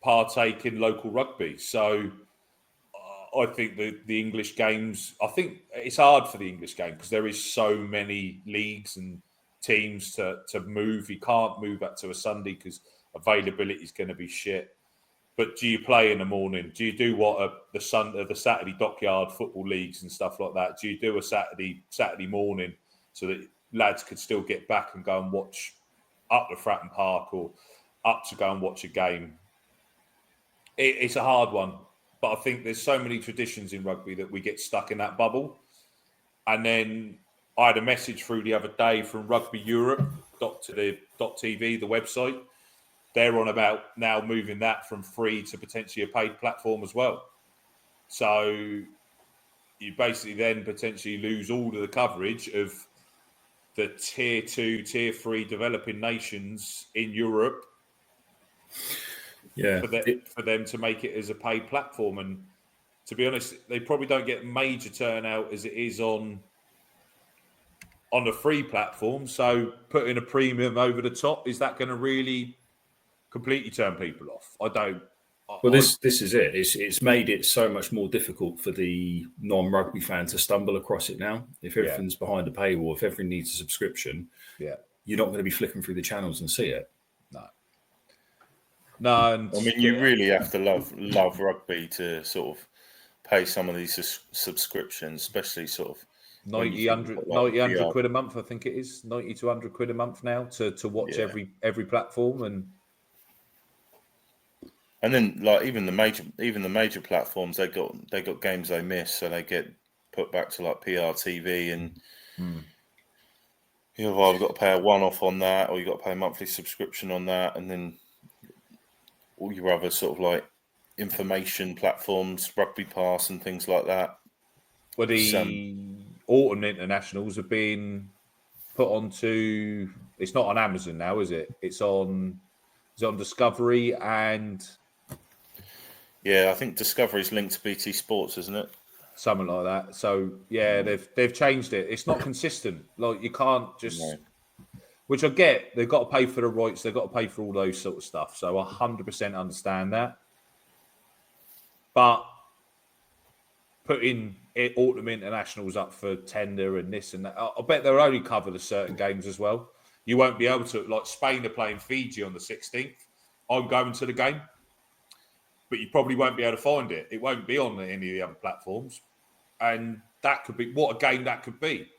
partake in local rugby. So I think the English games, I think it's hard for the English game because there is so many leagues and teams to move. You can't move that to a Sunday because availability is going to be shit. But do you play in the morning? Do you do the Saturday dockyard football leagues and stuff like that? Do you do a Saturday morning so that lads could still get back and go and watch up to Fratton Park or up to go and watch a game? It's a hard one, but I think there's so many traditions in rugby that we get stuck in that bubble. And then I had a message through the other day from Rugby Europe.tv, the website. They're on about now moving that from free to potentially a paid platform as well. So you basically then potentially lose all of the coverage of the tier 2, tier 3 developing nations in Europe. Yeah, for them to make it as a paid platform. And to be honest, they probably don't get major turnout as it is on a free platform. So putting a premium over the top, is that going to really completely turn people off? I don't. Well, this is it. It's made it so much more difficult for the non-rugby fan to stumble across it now. If everything's behind a paywall, if everything needs a subscription, you're not going to be flicking through the channels and see it. No, and I mean, you really have to love rugby to sort of pay some of these subscriptions, especially sort of 90, 100 quid a month, I think it is 90 to 100 quid a month now to watch every platform. And then, like even the major platforms, they got games they miss, so they get put back to like PRTV, and you've either got to pay a one-off on that, or you've got to pay a monthly subscription on that, and then all your other sort of like information platforms, Rugby Pass and things like that. Well, the autumn internationals have been put onto. It's not on Amazon now, is it? It's on Discovery and. Yeah, I think Discovery's linked to BT Sports, isn't it? Something like that. So yeah, they've changed it. It's not consistent. Like you can't just. No. Which I get. They've got to pay for the rights. They've got to pay for all those sort of stuff. So I 100% understand that. But putting autumn internationals up for tender and this and that, I bet they'll only cover the certain games as well. You won't be able to. Like Spain are playing Fiji on the 16th. I'm going to the game. But you probably won't be able to find it. It won't be on any of the other platforms. And that could be, what a game that could be.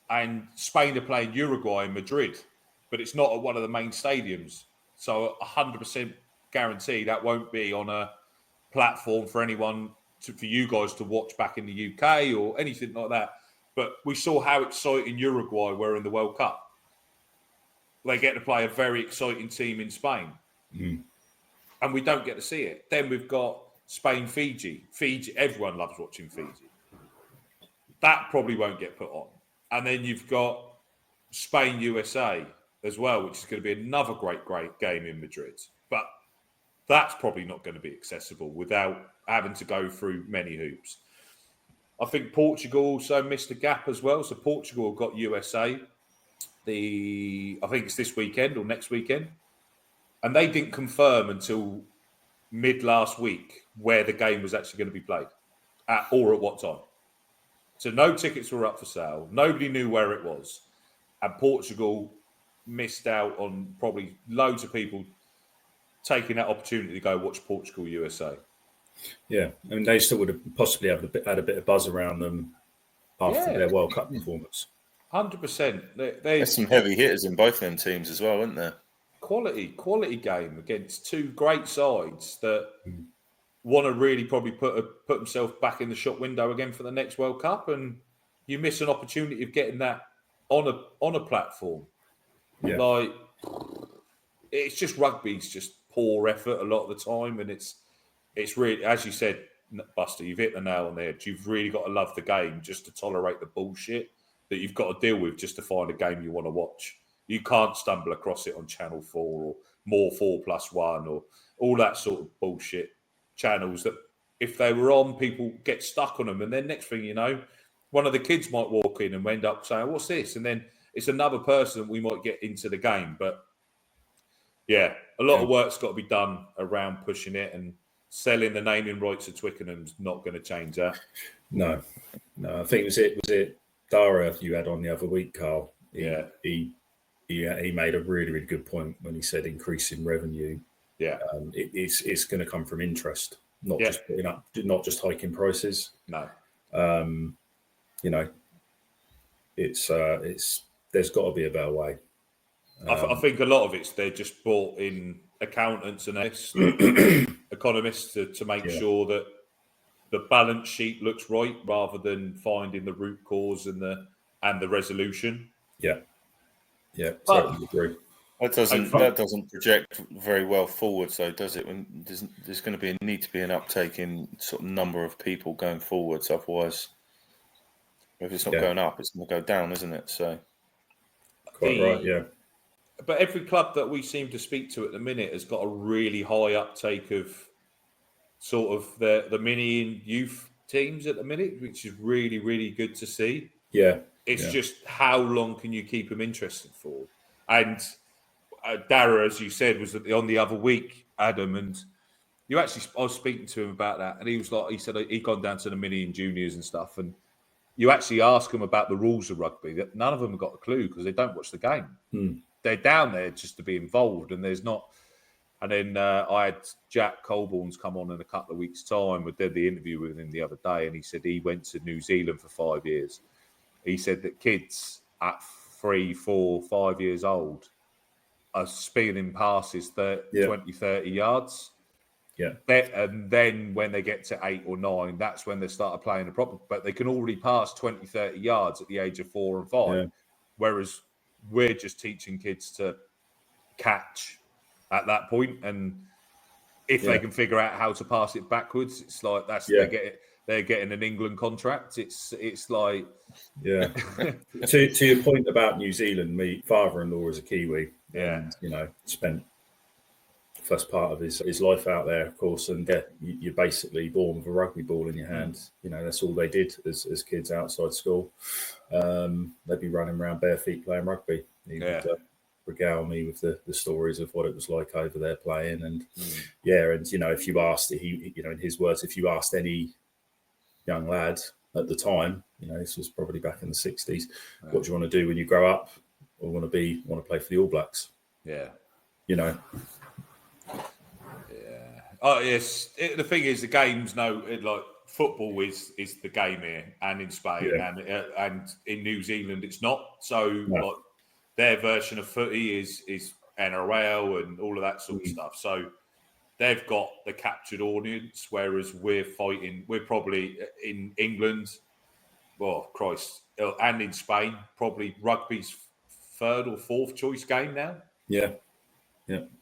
And Spain are playing Uruguay in Madrid, but it's not at one of the main stadiums. So 100% guarantee that won't be on a platform for anyone, for you guys to watch back in the UK or anything like that. But we saw how exciting Uruguay were in the World Cup. They get to play a very exciting team in Spain. And we don't get to see it. Then we've got Spain, Fiji. Everyone loves watching Fiji. That probably won't get put on. And then you've got Spain, USA as well, which is going to be another great game in Madrid. But that's probably not going to be accessible without having to go through many hoops. I think Portugal also missed a gap as well. So Portugal have got USA. I think it's this weekend or next weekend. And they didn't confirm until mid last week where the game was actually going to be played or at what time. So no tickets were up for sale. Nobody knew where it was. And Portugal missed out on probably loads of people taking that opportunity to go watch Portugal, USA. Yeah, I mean, they still would have possibly had a bit of buzz around them after their World Cup performance. 100%. There's some heavy hitters in both them teams as well, isn't there? Quality game against two great sides that want to really probably put themselves back in the shop window again for the next World Cup, and you miss an opportunity of getting that on a platform. Yeah. Like it's just rugby's just poor effort a lot of the time, and it's really, as you said, Buster, you've hit the nail on the head. You've really got to love the game just to tolerate the bullshit that you've got to deal with just to find a game you want to watch. You can't stumble across it on Channel 4 or More 4+1 or all that sort of bullshit channels that if they were on, people get stuck on them. And then next thing you know, one of the kids might walk in and end up saying, what's this? And then it's another person that we might get into the game. But yeah, a lot of work's got to be done around pushing it. And selling the naming rights of Twickenham's not going to change that. No. I think was it Dara you had on the other week, Carl? He made a really, really good point when he said increasing revenue. Yeah, it's going to come from interest, not just putting up, not just hiking prices. No, it's there's got to be a better way. I think a lot of it's they're just brought in accountants and economists to make sure that the balance sheet looks right, rather than finding the root cause and the resolution. Yeah, totally agree. That doesn't project very well forward, so does it? When there's going to need to be an uptake in sort of number of people going forwards. Otherwise, if it's not going up, it's going to go down, isn't it? So, quite right, yeah. But every club that we seem to speak to at the minute has got a really high uptake of sort of the mini and youth teams at the minute, which is really, really good to see. Yeah. It's just how long can you keep them interested for? And Dara, as you said, was on the other week, Adam, and I was speaking to him about that, and he said he'd gone down to the mini and juniors and stuff, and you actually ask them about the rules of rugby, that none of them have got a clue because they don't watch the game. They're down there just to be involved, and there's not. And then I had Jack Colborne's come on in a couple of weeks' time. We did the interview with him the other day, and he said he went to New Zealand for 5 years. He said that kids at 3, 4, 5 years old are speeding passes 20, 30 yards. Yeah. And then when they get to 8 or 9, that's when they start playing the proper. But they can already pass 20, 30 yards at the age of 4 and 5. Whereas we're just teaching kids to catch at that point, and if they can figure out how to pass it backwards, it's like they're getting an England contract. It's like to your point about New Zealand, my father-in-law is a Kiwi, and spent the first part of his life out there, of course, and you're basically born with a rugby ball in your hand. That's all they did as kids outside school. They'd be running around bare feet playing rugby. He would regale me with the stories of what it was like over there playing, and if you asked, in his words, if you asked any young lad at the time, this was probably back in the 60s, what do you want to do when you grow up? I want to play for the All Blacks. Oh yes. The thing is, the game's like football is the game here, and in Spain, and in New Zealand it's not. So like their version of footy is NRL and all of that sort of stuff. So they've got the captured audience, whereas we're probably in England, and in Spain, probably rugby's third or fourth choice game now. Yeah.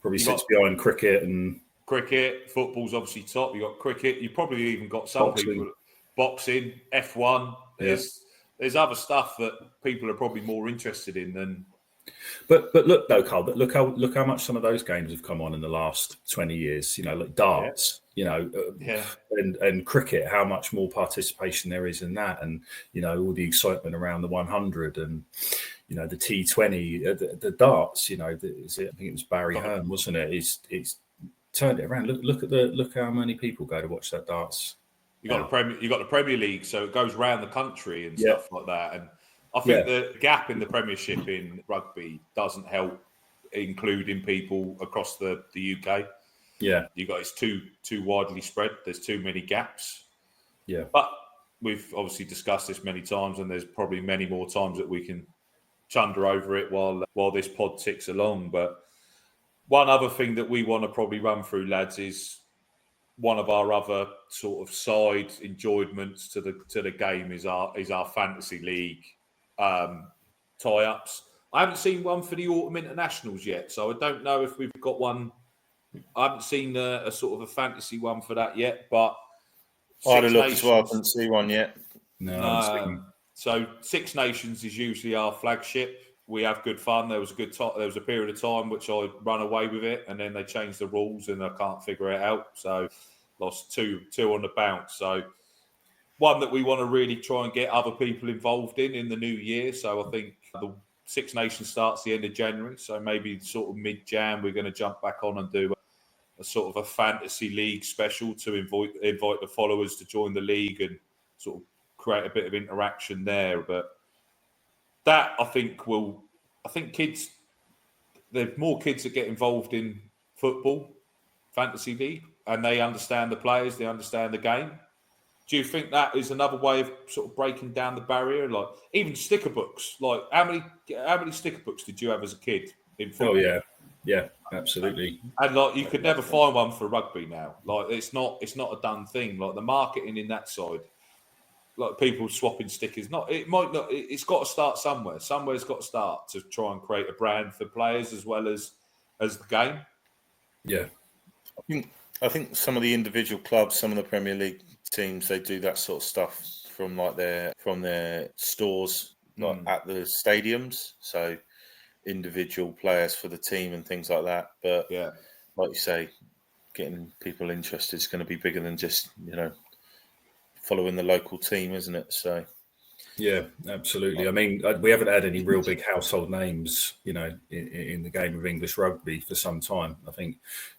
Probably sits behind cricket and... Cricket, football's obviously top. You've got cricket. You've probably even got some people... Boxing, F1. There's other stuff that people are probably more interested in than... But look though, Carl. But look how much some of those games have come on in the last 20 years. Like darts, and cricket. How much more participation there is in that, and all the excitement around the 100 and the T20, the darts. I think it was Barry Hearn, wasn't it? It's turned it around. Look how many people go to watch that darts. You got the Premier League, so it goes around the country and stuff like that, and. I think the gap in the Premiership in rugby doesn't help including people across the UK. Yeah. It's too widely spread. There's too many gaps. Yeah. But we've obviously discussed this many times, and there's probably many more times that we can chunder over it while this pod ticks along. But one other thing that we want to probably run through, lads, is one of our other sort of side enjoyments to the game is our fantasy league tie-ups. I haven't seen one for the autumn internationals yet, so I don't know if we've got one. I haven't seen a sort of a fantasy one for that yet, but I had a look as well. I couldn't see one yet. No. So Six Nations is usually our flagship. We have good fun. There was a period of time which I run away with it, and then they changed the rules, and I can't figure it out. So lost two on the bounce. So one that we want to really try and get other people involved in the new year. So I think the Six Nations starts the end of January. So maybe sort of mid-Jan, we're going to jump back on and do a sort of a fantasy league special to invite the followers to join the league and sort of create a bit of interaction there. But that I think kids, there's more kids that get involved in football, fantasy league, and they understand the players, they understand the game. Do you think that is another way of sort of breaking down the barrier? Like even sticker books. Like how many sticker books did you have as a kid in football? Oh yeah, absolutely. And like you could never find one for rugby now. Like it's not a done thing. Like the marketing in that side, like people swapping stickers. It's got to start somewhere. Somewhere's got to start to try and create a brand for players as well as the game. Yeah, I think some of the individual clubs, some of the Premier League teams, they do that sort of stuff from their stores, not at the stadiums. So individual players for the team and things like that. But yeah, like you say, getting people interested is going to be bigger than just following the local team, isn't it? So yeah, absolutely. I mean, we haven't had any real big household names, in the game of English rugby for some time. I think,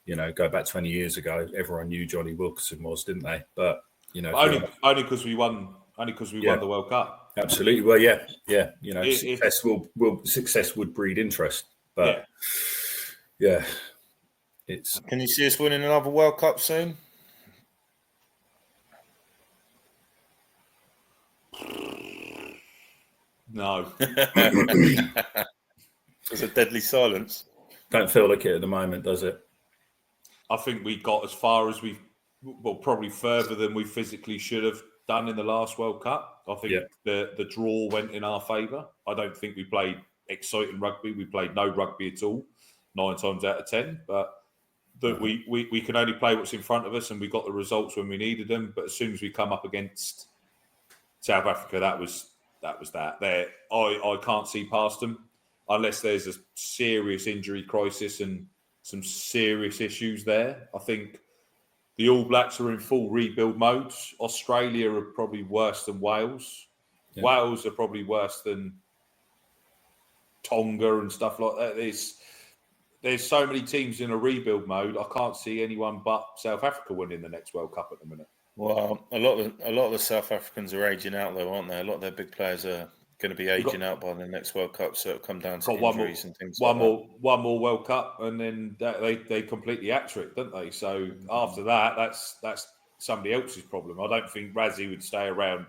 go back 20 years ago, everyone knew Johnny Wilkinson was, didn't they? But only because we won the World Cup. Absolutely. Well, yeah. Success would breed interest. But yeah, it's. Can you see us winning another World Cup soon? No. There's a deadly silence. Don't feel like it at the moment, does it? I think we got as far as probably further than we physically should have done in the last World Cup. I think the draw went in our favour. I don't think we played exciting rugby. We played no rugby at all, 9 times out of 10. But we can only play what's in front of us, and we got the results when we needed them. But as soon as we come up against South Africa, that was that. There, I can't see past them unless there's a serious injury crisis and some serious issues there. I think the All Blacks are in full rebuild mode. Australia are probably worse than Wales. Yeah. Wales are probably worse than Tonga and stuff like that. There's so many teams in a rebuild mode. I can't see anyone but South Africa winning the next World Cup at the minute. Well, a lot of the South Africans are aging out, though, aren't they? A lot of their big players are going to be aging out by the next World Cup, so it'll come down to injuries and things like that. One more World Cup, and then they completely hat-trick, don't they? So after that, that's somebody else's problem. I don't think Razzie would stay around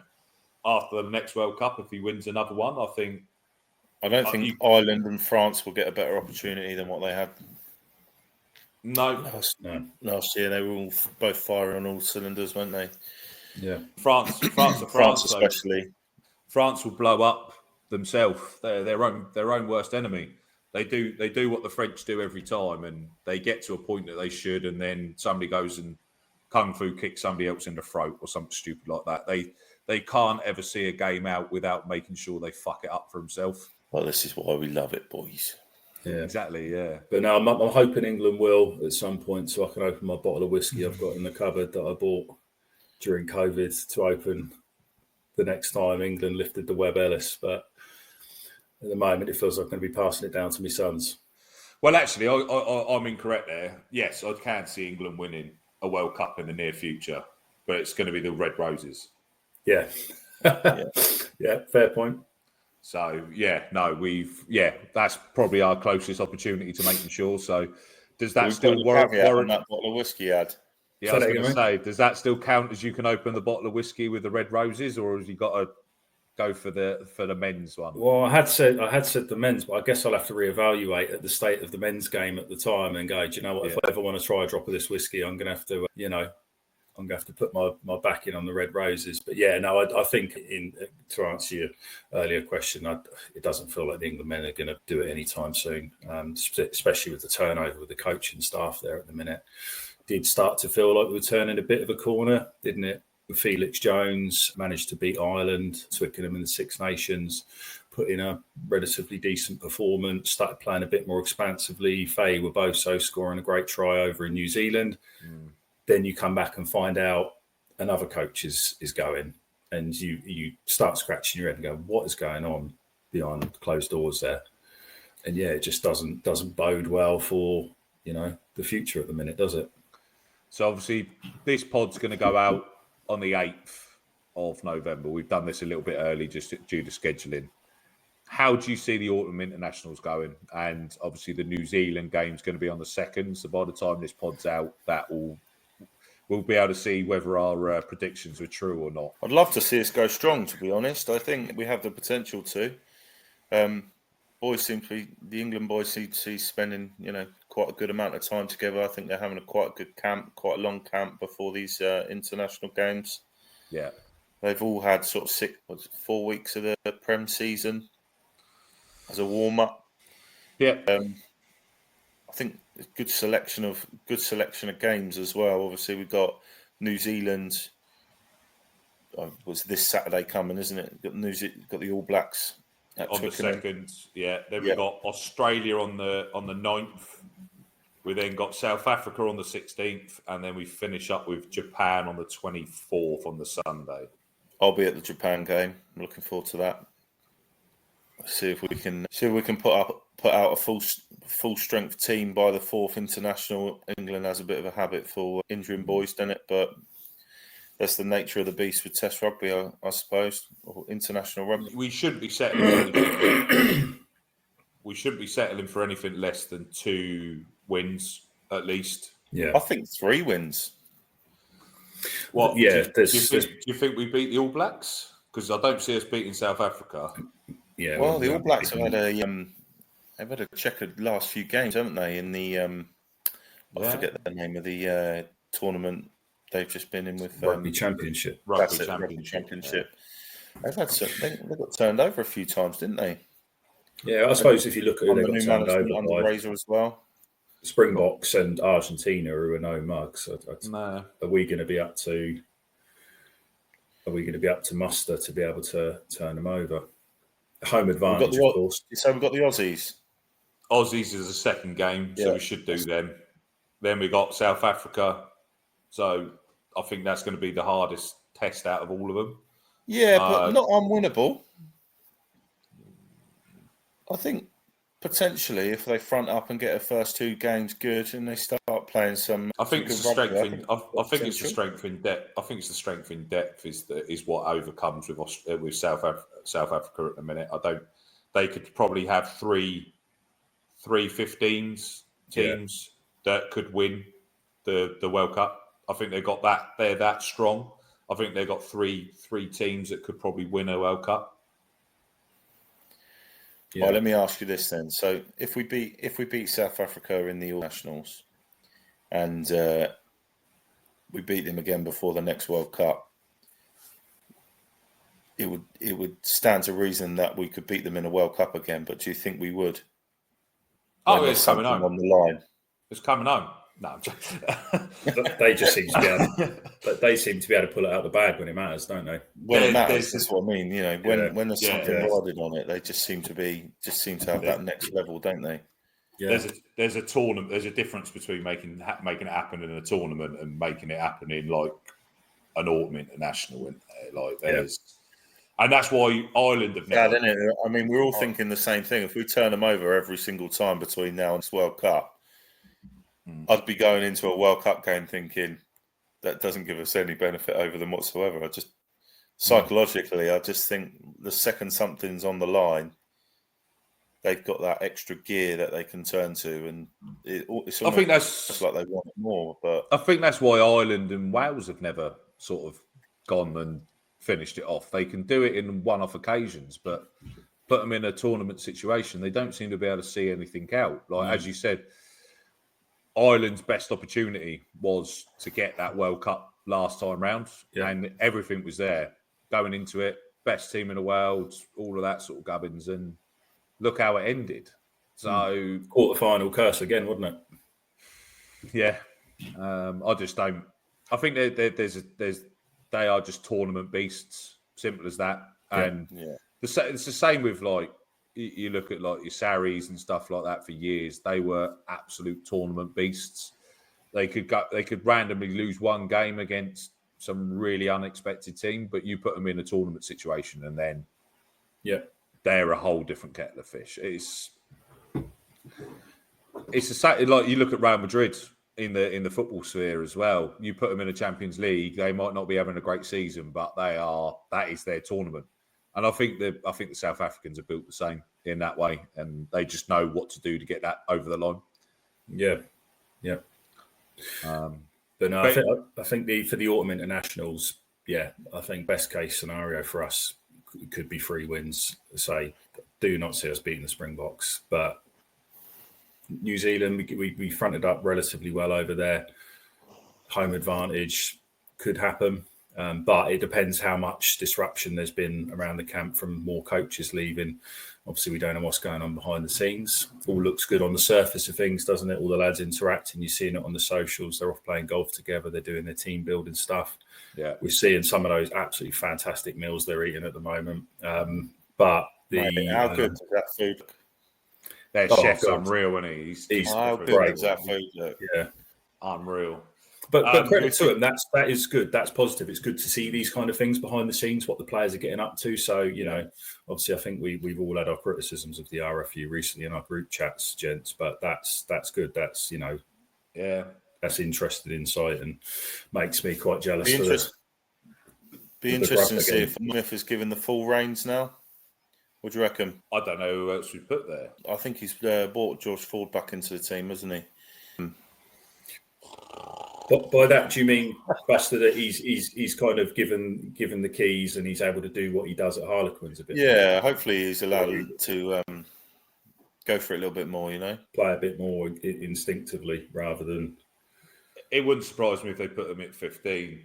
after the next World Cup if he wins another one. I don't think Ireland and France will get a better opportunity than what they had. No. Last year they were all both firing on all cylinders, weren't they? Yeah. France especially. So France will blow up themselves. They're their own worst enemy. They do what the French do every time, and they get to a point that they should, and then somebody goes and kung fu kicks somebody else in the throat or something stupid like that. They can't ever see a game out without making sure they fuck it up for themselves. Well, this is why we love it, boys. Yeah, exactly. Yeah, but no, I'm hoping England will at some point, so I can open my bottle of whiskey I've got in the cupboard that I bought during COVID to open the next time England lifted the Webb Ellis. But at the moment, it feels like I'm going to be passing it down to my sons. Well, actually, I'm incorrect there. Yes, I can see England winning a World Cup in the near future, but it's going to be the Red Roses. Yeah, yeah, fair point. So, that's probably our closest opportunity to making sure. So, does that still warrant that bottle of whiskey ad? Yeah, I was going to say, does that still count as you can open the bottle of whiskey with the Red Roses, or have you got to go for the men's one? Well, I had said the men's, but I guess I'll have to reevaluate at the state of the men's game at the time and go, do you know what? If I ever want to try a drop of this whiskey, I'm going to have to, I'm going to have to put my back in on the Red Roses. But yeah, no, I think to answer your earlier question, it doesn't feel like the England men are going to do it anytime soon, especially with the turnover with the coaching staff there at the minute. Did start to feel like we were turning a bit of a corner, didn't it? Felix Jones managed to beat Ireland, Twickenham in the Six Nations, put in a relatively decent performance, started playing a bit more expansively. Faye were both scoring a great try over in New Zealand. Then you come back and find out another coach is going, and you start scratching your head and go, what is going on behind closed doors there? And yeah, it just doesn't bode well for the future at the minute, does it? So obviously, this pod's going to go out on the 8th of November. We've done this a little bit early just due to scheduling. How do you see the autumn internationals going? And obviously, the New Zealand game's going to be on the 2nd. So by the time this pod's out, we'll be able to see whether our predictions were true or not. I'd love to see us go strong, to be honest. I think we have the potential to. The England boys seem to be spending, quite a good amount of time together. I think they're having quite a good camp, quite a long camp before these international games. Yeah. They've all had sort of 4 weeks of the Prem season as a warm-up. Yeah. I think a good selection of games as well. Obviously, we've got New Zealand. Was this Saturday coming, isn't it? Got the All Blacks on the 2nd. Yeah. Then we've got Australia on the 9th. We then got South Africa on the 16th, and then we finish up with Japan on the 24th on the Sunday. I'll be at the Japan game. I'm looking forward to that. See if we can put out a full strength team by the 4th international. England has a bit of a habit for injuring boys, doesn't it? But that's the nature of the beast with Test rugby, I suppose, or international rugby. We shouldn't be settling for anything. We shouldn't be settling for anything less than 2 wins at least. Yeah, I think 3 wins. What? Yeah, do you think we beat the All Blacks? Because I don't see us beating South Africa. Yeah. Well, the All Blacks have had a checkered last few games, haven't they? In the I forget the name of the tournament they've just been in with Rugby Championship. Rugby Championship. They've got turned over a few times, didn't they? Yeah, I suppose if you look at who they got turned over under by, Razor as well. Springboks and Argentina, who are no mugs. No. Are we going to be up to muster to be able to turn them over? Home advantage, of course. So we've got the Aussies. Aussies is the second game, so we should do them. Then we got South Africa. So I think that's going to be the hardest test out of all of them. Yeah, but not unwinnable. I think potentially if they front up and get their first 2 games good and they start playing some, I think it's the strength in. I think it's the strength in depth. I think it's the strength in depth is what overcomes with South Africa at the minute. They could probably have three 15s teams that could win the World Cup. I think they've got that. They're that strong. I think they've got three teams that could probably win a World Cup. Yeah. Well, let me ask you this then. So if we beat South Africa in the All Nationals and we beat them again before the next World Cup, it would stand to reason that we could beat them in a World Cup again. But do you think we would? Oh, it's coming home on the line. It's coming home. No, they just seem to be able. They seem to be able to pull it out of the bag when it matters, don't they? When it matters, that's what I mean. When there's something riding on it, they just seem to have that next level, don't they? Yeah. There's a tournament. There's a difference between making it happen in a tournament and making it happen in like an autumn international. Isn't there? Like there's, and that's why Ireland have never. Yeah, isn't it? I mean, we're all thinking the same thing. If we turn them over every single time between now and this World Cup, I'd be going into a World Cup game thinking that doesn't give us any benefit over them whatsoever. I just psychologically, I just think the second something's on the line, they've got that extra gear that they can turn to, and it's I think that's like they want it more. But I think that's why Ireland and Wales have never sort of gone and finished it off. They can do it in one-off occasions, but put them in a tournament situation, they don't seem to be able to see anything out. Like as you said, Ireland's best opportunity was to get that World Cup last time round, and everything was there going into it. Best team in the world, all of that sort of gubbins, and look how it ended. So quarter-final curse again, wasn't it? Yeah, I just don't. I think they are just tournament beasts, simple as that. And it's the same with like. You look at like your Saris and stuff like that for years. They were absolute tournament beasts. They could randomly lose one game against some really unexpected team, but you put them in a tournament situation and then they're a whole different kettle of fish. it's like you look at Real Madrid in the football sphere as well. You put them in a Champions League, they might not be having a great season, but that is their tournament. And I think the South Africans are built the same in that way, and they just know what to do to get that over the line. Yeah. But no, I think for the autumn internationals, I think best case scenario for us could be 3 wins. Say, do not see us beating the Springboks, but New Zealand, we fronted up relatively well over there. Home advantage could happen, but it depends how much disruption there's been around the camp from more coaches leaving. Obviously, we don't know what's going on behind the scenes. All looks good on the surface of things, doesn't it? All the lads interacting, you're seeing it on the socials. They're off playing golf together. They're doing their team building stuff. Yeah, we're seeing some of those absolutely fantastic meals they're eating at the moment. But how good is that food? Their chef's unreal, isn't he? He's how good is that food look? Yeah, unreal. But credit to him, that is good. That's positive. It's good to see these kind of things behind the scenes, what the players are getting up to. So, obviously, I think we've all had our criticisms of the RFU recently in our group chats, gents. But that's good. That's that's interesting insight and makes me quite jealous. Be interesting to see if Smith is given the full reins now. What do you reckon? I don't know who else we put there. I think he's brought George Ford back into the team, hasn't he? But by that, do you mean, Buster, that he's kind of given the keys and he's able to do what he does at Harlequins a bit? Yeah, hopefully he's allowed to go for it a little bit more, play a bit more instinctively rather than. It wouldn't surprise me if they put him at 15.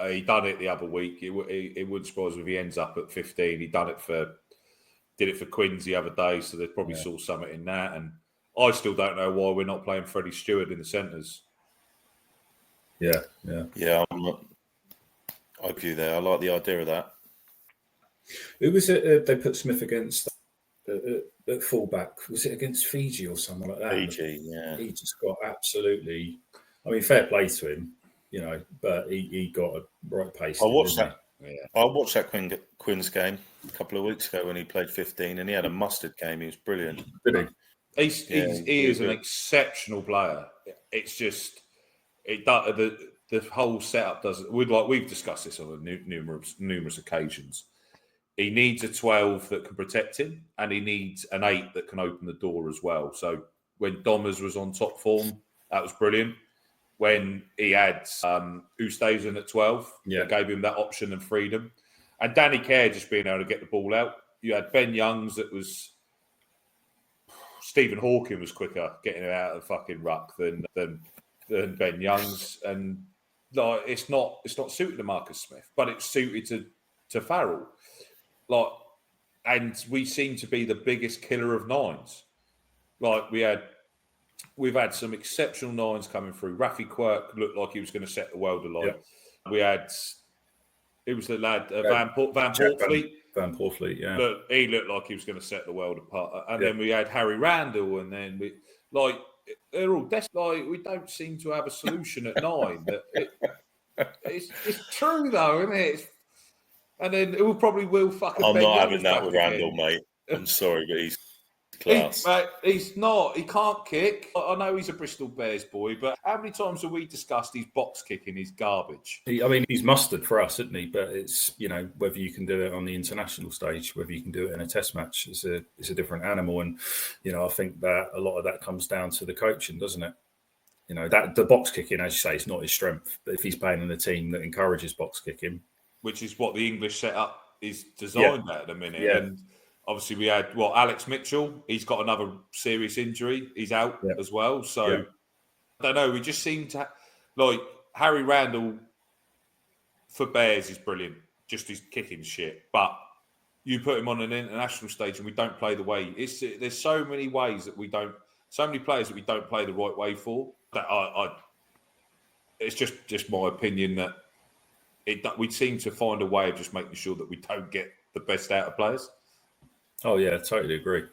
He done it the other week. It wouldn't surprise me if he ends up at 15. He did it for Quins the other day, so they probably saw something in that. And I still don't know why we're not playing Freddie Stewart in the centres. Yeah. I agree there. I like the idea of that. Who was it they put Smith against at fullback? Was it against Fiji or someone like that? Fiji, yeah. He just got absolutely. I mean, fair play to him, but he got a right pace. I watched that. Yeah. I watched that Quins game a couple of weeks ago when he played 15, and he had a mustard game. He was brilliant. He is an exceptional player. It's just. The whole setup doesn't. We've discussed this on numerous occasions. He needs a 12 that can protect him, and he needs an 8 that can open the door as well. So when Domers was on top form, that was brilliant. When he had Oosthuizen at 12, it gave him that option and freedom. And Danny Kerr just being able to get the ball out. You had Ben Youngs that was. Stephen Hawking was quicker getting it out of the fucking ruck than Ben Youngs, and it's not suited to Marcus Smith, but it's suited to Farrell. And we seem to be the biggest killer of nines. We've had some exceptional nines coming through. Rafi Quirk looked like he was going to set the world alight. Yeah. We had it was the lad Van Portfleet. Van Portfleet, yeah. But he looked like he was going to set the world apart. And then we had Harry Randall, and then they're all desperate. We don't seem to have a solution at 9. It's true though, isn't it? And then it probably will fucking. I'm not having that with Randall, mate. I'm sorry, but he's class. He's not. He can't kick. I know he's a Bristol Bears boy, but how many times have we discussed his box kicking is garbage? He's mustard for us, isn't he? But it's whether you can do it on the international stage, whether you can do it in a test match, it's a different animal. And I think that a lot of that comes down to the coaching, doesn't it? That the box kicking, as you say, is not his strength. But if he's playing in a team that encourages box kicking, which is what the English setup is designed at the minute, and obviously we had Alex Mitchell. He's got another serious injury. He's out as well. So I don't know. We just seem to Harry Randall for Bears is brilliant. Just his kicking shit, but you put him on an international stage and we don't play the way. There's so many ways that we don't. So many players that we don't play the right way for. That it's just my opinion that we seem to find a way of just making sure that we don't get the best out of players. Oh yeah, totally agree.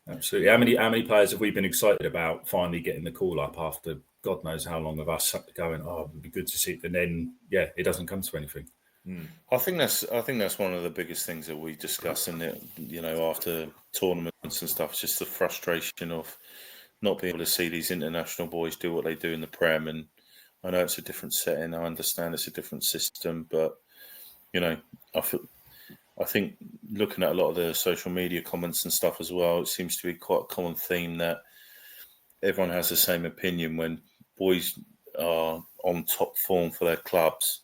Absolutely. How many players have we been excited about finally getting the call up after God knows how long of us going? Oh, it would be good to see. And then it doesn't come to anything. I think that's one of the biggest things that we discuss in it. After tournaments and stuff, it's just the frustration of not being able to see these international boys do what they do in the Prem. And I know it's a different setting. I understand it's a different system, but I think looking at a lot of the social media comments and stuff as well, it seems to be quite a common theme that everyone has the same opinion when boys are on top form for their clubs.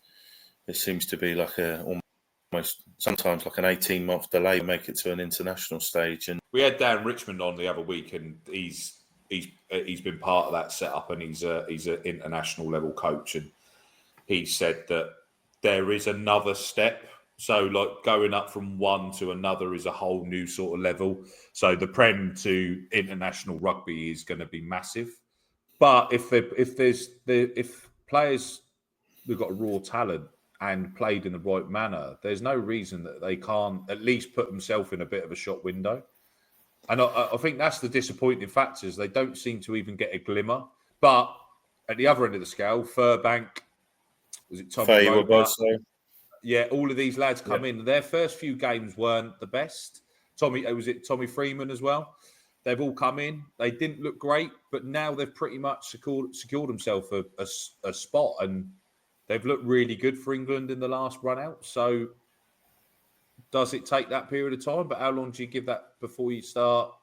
It seems to be like almost sometimes like an 18-month delay to make it to an international stage. And we had Dan Richmond on the other week, and he's been part of that setup, and he's an international level coach, and he said that there is another step. So like going up from one to another is a whole new sort of level. So the Prem to international rugby is going to be massive. But if players who've got raw talent and played in the right manner, there's no reason that they can't at least put themselves in a bit of a shot window. And I think that's the disappointing factor is they don't seem to even get a glimmer. But at the other end of the scale, Furbank, was it Tommy Roper? Yeah, all of these lads come in. Their first few games weren't the best. Was it Tommy Freeman as well? They've all come in. They didn't look great, but now they've pretty much secured themselves a spot, and they've looked really good for England in the last run out. So does it take that period of time? But how long do you give that before you start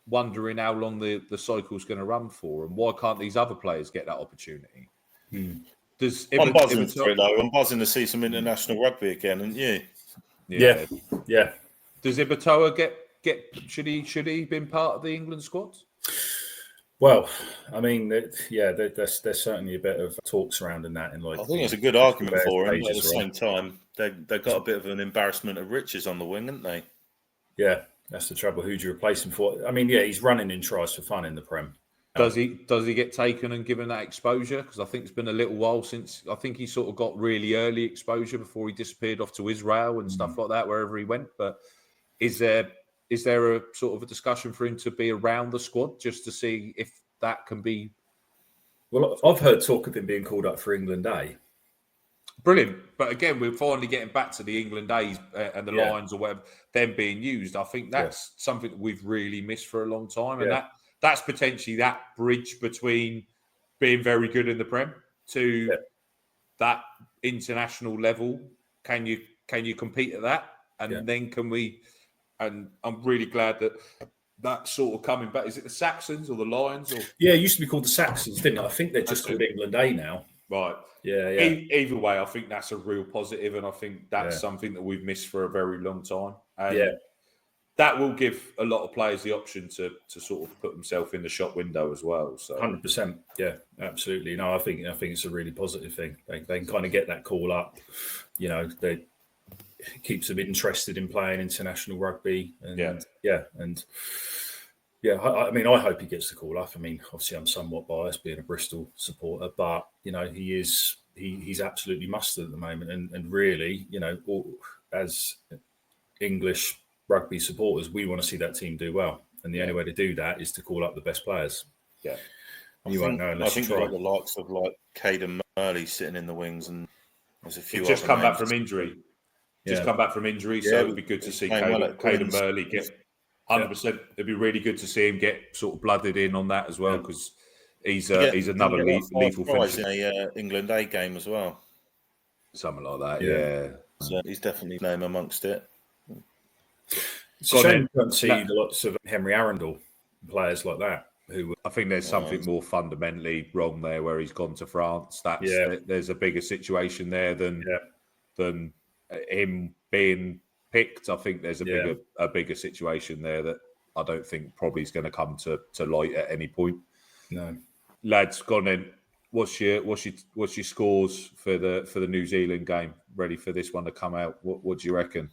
wondering how long the cycle's going to run for? And why can't these other players get that opportunity? I'm buzzing for it, though. I'm buzzing to see some international rugby again, and yeah. Does Ibatoa get? Should he been part of the England squad? Well, I mean, there's certainly a bit of talk surrounding that. I think it's a good argument for him. At the same time, they've got a bit of an embarrassment of riches on the wing, haven't they? Yeah, that's the trouble. Who do you replace him for? I mean, he's running in tries for fun in the Prem. Does he get taken and given that exposure? Because I think it's been a little while since I think he sort of got really early exposure before he disappeared off to Israel and stuff like that, wherever he went. But is there a sort of a discussion for him to be around the squad just to see if that can be? Well, I've heard talk of him being called up for England A. Brilliant. But again, we're finally getting back to the England A's and the Lions or whatever, them being used. I think that's something that we've really missed for a long time. And that's potentially that bridge between being very good in the Prem to that international level. Can you compete at that? And then can we? And I'm really glad that that's sort of coming back. Is it the Saxons or the Lions? Or? Yeah, it used to be called the Saxons, didn't it? I think they're just called England A now. Right. Yeah. Either way, I think that's a real positive, and I think that's something that we've missed for a very long time. And that will give a lot of players the option to sort of put themselves in the shop window as well. So 100%, yeah, absolutely. No, I think it's a really positive thing. They can kind of get that call up. It keeps them interested in playing international rugby. And I mean, I hope he gets the call up. I mean, obviously, I'm somewhat biased being a Bristol supporter, but he's absolutely mustard at the moment. And really, as English rugby supporters, we want to see that team do well, and the only way to do that is to call up the best players. Yeah, you won't know unless you try. Like the likes of like Caden Murley sitting in the wings, and there's a few. He's just come back from injury. Come back from injury, so it'd be good to see Caden Murley get 100%. It'd be really good to see him get sort of blooded in on that as well, because he's another lethal finisher. In a England A game as well, something like that. Yeah. So he's definitely name amongst it. It's a shame you don't see lots of Henry Arundel players like that. I think there's something more fundamentally wrong there where he's gone to France. There's a bigger situation there than him being picked. I think there's a bigger situation there that I don't think probably is going to come to light at any point. No, lads, gone in. What's your scores for the New Zealand game? Ready for this one to come out? What do you reckon?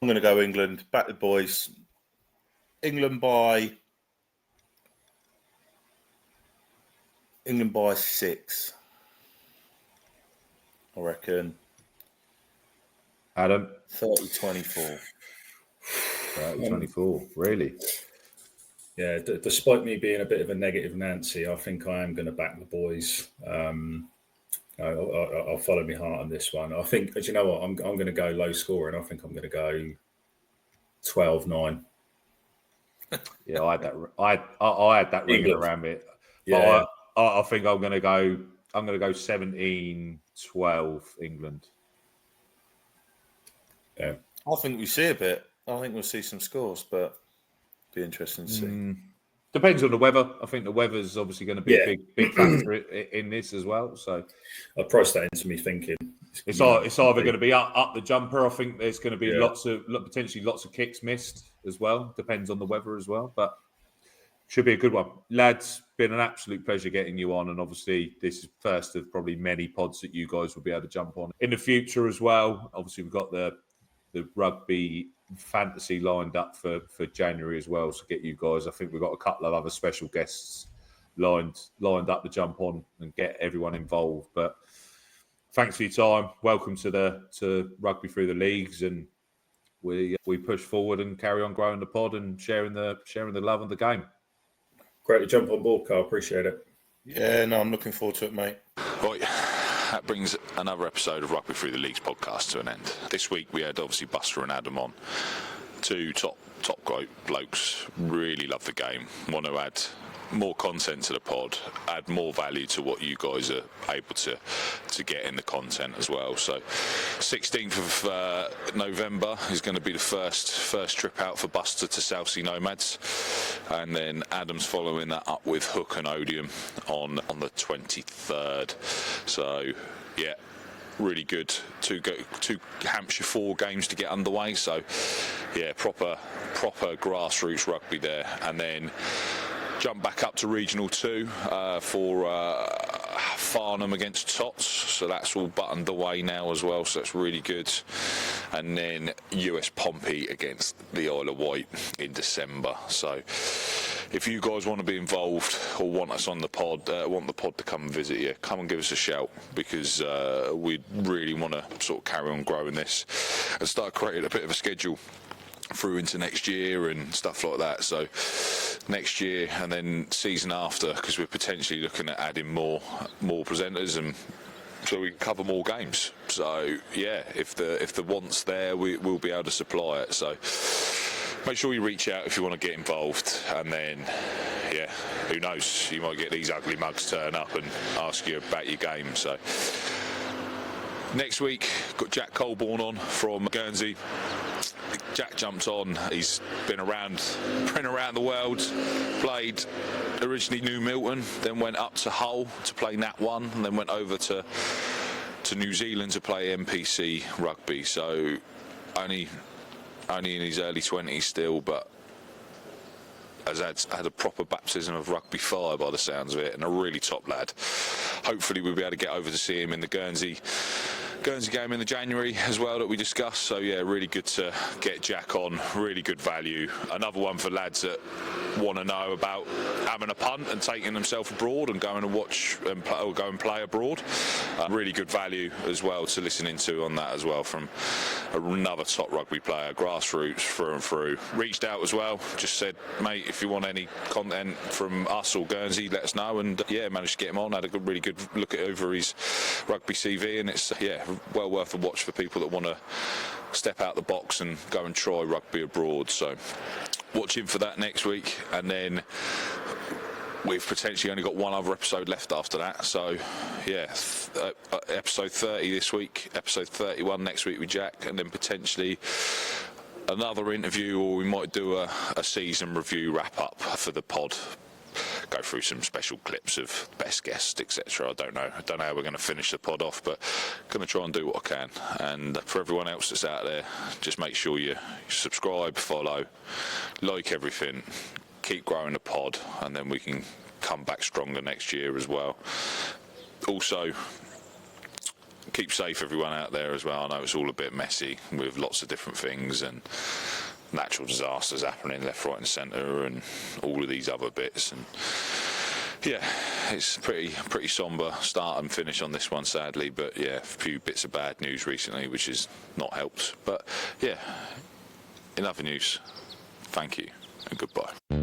I'm going to go England. Back the boys. England by 6. I reckon. Adam? 30-24. 30-24, really? Yeah, despite me being a bit of a negative Nancy, I think I am going to back the boys. I'll follow my heart on this one. I think, do you know what? I'm going to go low scoring. I think I'm going to go 12-9. Yeah, I had that. I had that ringing England. around me. Yeah. But I think I'm going to go. I'm going to go 17-12 England. Yeah. I think we see a bit. I think we'll see some scores, but be interesting to see. Depends on the weather. I think the weather's obviously going to be a big factor in this as well. So I priced that into me thinking. it's either going to be up the jumper. I think there's going to be potentially lots of kicks missed as well. Depends on the weather as well, but should be a good one. Lads, been an absolute pleasure getting you on, and obviously this is first of probably many pods that you guys will be able to jump on in the future as well. Obviously we've got the rugby fantasy lined up for January as well, so get you guys. I think we've got a couple of other special guests lined up to jump on and get everyone involved. But thanks for your time. Welcome to Rugby Through the Leagues, and we push forward and carry on growing the pod and sharing the love of the game. Great to jump on board, Carl. Appreciate it. Yeah, no, I'm looking forward to it, mate. Right, that brings another episode of Rugby Through the Leagues podcast to an end. This week we had obviously Buster and Adam on, two top blokes. Really love the game. Want to add more content to the pod, add more value to what you guys are able to get in the content as well. So 16th of November is going to be the first trip out for Buster to South Sea Nomads, and then Adam's following that up with Hook and Odiham on the 23rd. So yeah, really good. Two Hampshire 4 games to get underway. So yeah, proper grassroots rugby there, and then jump back up to Regional 2 for Farnham against Tots. So that's all buttoned away now as well. So that's really good. And then US Pompey against the Isle of Wight in December. So if you guys want to be involved or want us on the pod, want the pod to come and visit you, come and give us a shout, because we really want to sort of carry on growing this and start creating a bit of a schedule through into next year and stuff like that. So next year and then season after, because we're potentially looking at adding more presenters, and so we can cover more games. So yeah, if the want's there, we'll be able to supply it. So make sure you reach out if you want to get involved, and then yeah, who knows, you might get these ugly mugs turn up and ask you about your game. So next week got Jack Colborne on from Guernsey. Jack jumped on. He's been around the world. Played originally New Milton, then went up to Hull to play Nat 1, and then went over to New Zealand to play NPC rugby. So only in his early 20s still, but has had a proper baptism of rugby fire by the sounds of it, and a really top lad. Hopefully we'll be able to get over to see him in the Guernsey game in the January as well that we discussed. So yeah, really good to get Jack on. Really good value. Another one for lads that want to know about having a punt and taking themselves abroad and going and watch and play, or go and play abroad. Really good value as well to listen into on that as well, from another top rugby player, grassroots through and through. Reached out as well, just said, mate, if you want any content from us or Guernsey, let us know. And yeah, managed to get him on. Had a really good look over his rugby CV, and it's well worth a watch for people that want to step out the box and go and try rugby abroad. So watch in for that next week, and then we've potentially only got one other episode left after that. So yeah, episode 30 this week, episode 31 next week with Jack, and then potentially another interview, or we might do a season review wrap up for the pod. Go through some special clips of best guests, etc. I don't know how we're going to finish the pod off, but going to try and do what I can. And for everyone else that's out there, just make sure you subscribe, follow, like everything, keep growing the pod, and then we can come back stronger next year as well. Also, keep safe, everyone out there as well. I know it's all a bit messy with lots of different things and natural disasters happening left, right and centre, and all of these other bits. And yeah, it's pretty sombre start and finish on this one, sadly. But yeah, a few bits of bad news recently, which has not helped. But yeah, in other news, thank you and goodbye.